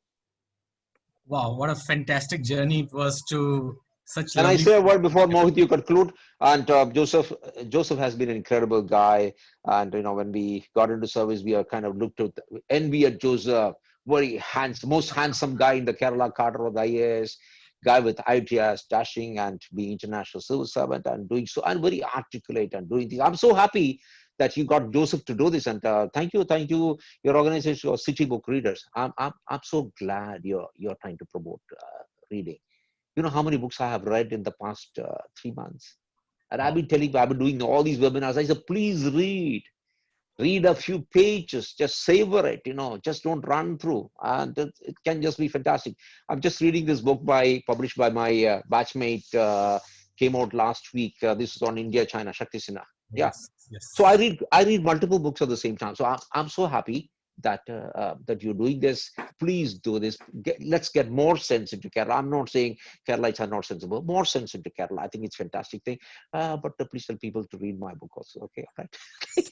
Wow, what a fantastic journey it was to such. Can I say a word before Mohit you conclude? And Joseph has been an incredible guy. And when we got into service, we are kind of looked at, envy at Joseph. Very handsome, most handsome guy in the Kerala cadre of the IAS, guy with ideas, dashing and being international civil servant and doing so, and very articulate and doing things. I'm so happy that you got Joseph to do this, and thank you, your organization, your City Book readers. I'm so glad you're trying to promote reading. You know how many books I have read in the past 3 months, and I've been doing all these webinars. I said, please read a few pages, just savor it, just don't run through, and it can just be fantastic. I'm just reading this book published by my batchmate, came out last week. This is on India, China, Shakti Sinha. Yeah. Yes. So I read multiple books at the same time. So I'm so happy. that that you're doing this. Please do this. Let's get more sense into Kerala. I'm not saying Keralites are not sensible. More sense into Kerala. I think it's a fantastic thing. But please tell people to read my book also. Okay, all right.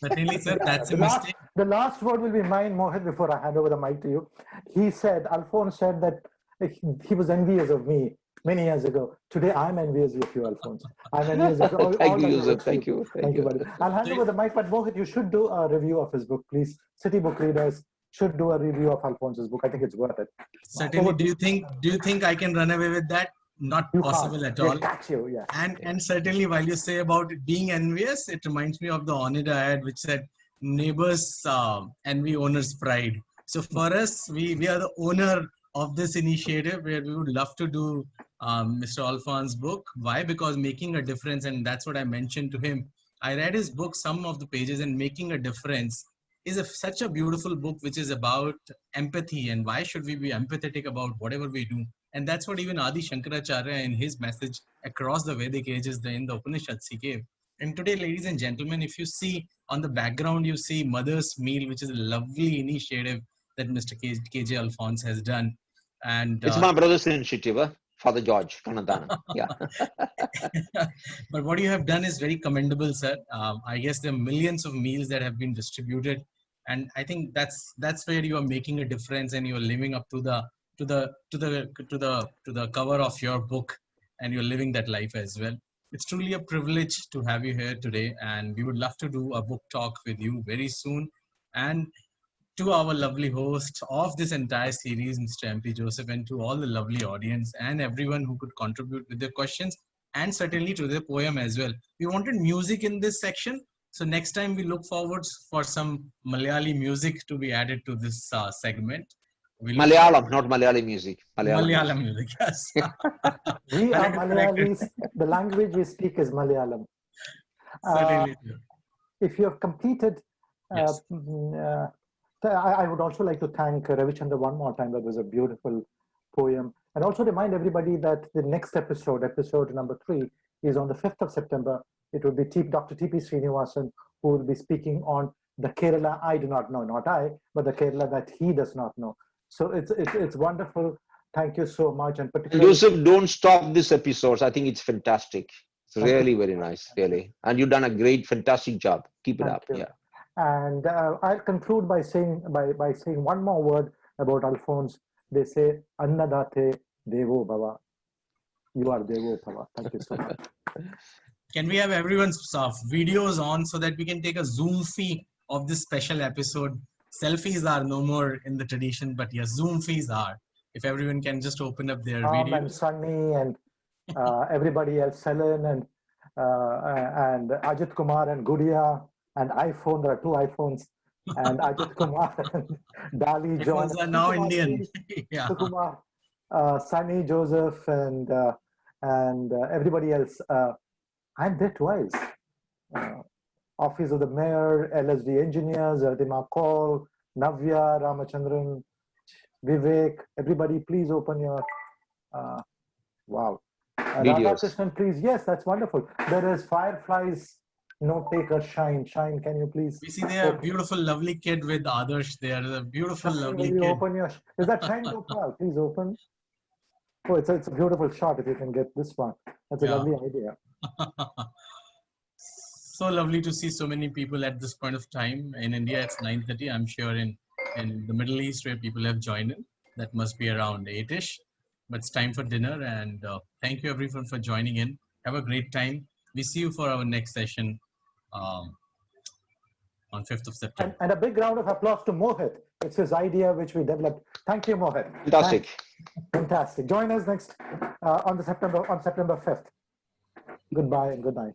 Certainly, sir. That's a mistake. The last word will be mine, Mohit, before I hand over the mic to you. He said, Alphonse said that he was envious of me many years ago. Today, I'm envious of you, Alphonse. I'm envious of all Thank you, the Yusuf. books Thank you. Thank you, buddy. I'll hand over the mic, but Mohit, you should do a review of his book, please. City book readers should do a review of Alphonse's book. I think it's worth it. Certainly. Do you think I can run away with that? Not You possible can't. at all. They'll catch you, yes. And certainly, while you say about being envious, it reminds me of the Oneida ad which said, "Neighbors envy, owners pride." So for us, we are the owner of this initiative where we would love to do Mr. Alphonse's book. Why? Because making a difference, and that's what I mentioned to him. I read his book, some of the pages, and making a difference is such a beautiful book, which is about empathy and why should we be empathetic about whatever we do. And that's what even Adi Shankaracharya in his message across the Vedic ages in the Upanishads he gave. And today, ladies and gentlemen, if you see on the background, you see Mother's Meal, which is a lovely initiative that Mr. K J Alphons has done. And it's my brother's initiative, Father George Kanadana. Yeah. But what you have done is very commendable, sir. I guess there are millions of meals that have been distributed, and I think that's where you are making a difference, and you are living up to the cover of your book, and you're living that life as well. It's truly a privilege to have you here today, and we would love to do a book talk with you very soon. And to our lovely host of this entire series, Mr. MP Joseph, and to all the lovely audience and everyone who could contribute with their questions, and certainly to their poem as well. We wanted music in this section, so next time we look forward for some Malayali music to be added to this segment. Malayalam, not Malayali music. Malayalam music, yes. We are Malayalis. The language we speak is Malayalam. If you have completed, yes. I would also like to thank Ravichandra one more time. That was a beautiful poem. And also remind everybody that the next episode number 3, is on the 5th of September. It will be Dr. T.P. Srinivasan who will be speaking on the Kerala I do not know, not I, but the Kerala that he does not know. So it's wonderful. Thank you so much. And particularly, Yusuf, don't stop this episode. I think it's fantastic. It's really very nice, really. And you've done a great, fantastic job. Keep it up. Yeah. And I'll conclude by saying one more word about Alphonse. They say, Annadate Devo Bhava. You are Devo Bhava. Thank you so much. Can we have everyone's videos on so that we can take a Zoom fee of this special episode? Selfies are no more in the tradition, but yes, Zoom fees are. If everyone can just open up their videos. And Sunny and everybody else, Selen and Ajit Kumar and Gudia. And iPhone, there are 2 iPhones, and Ajit Kumar and Dali John. Those are now Indian. Yeah. Kumar, Sunny, Joseph, and everybody else. I'm there twice. Office of the Mayor, LSD Engineers, Erdima Kaul, Navya, Ramachandran, Vivek. Everybody, please open your wow. Radhakrishnan, please. Yes, that's wonderful. There is Fireflies. Note taker, Shine. Shine, can you please? We see there a beautiful, lovely kid with Adarsh there. A beautiful, lovely kid. Open your, is that Shine Gopal? Please open. Oh, it's a beautiful shot if you can get this one. That's a lovely idea. So lovely to see so many people at this point of time. In India, it's 9:30. I'm sure in the Middle East where people have joined in, that must be around 8-ish. But it's time for dinner. And thank you everyone for joining in. Have a great time. We see you for our next session. On 5th of September. And a big round of applause to Mohit. It's his idea which we developed. Thank you, Mohit. Fantastic. Fantastic. Join us next on September 5th. Goodbye and good night.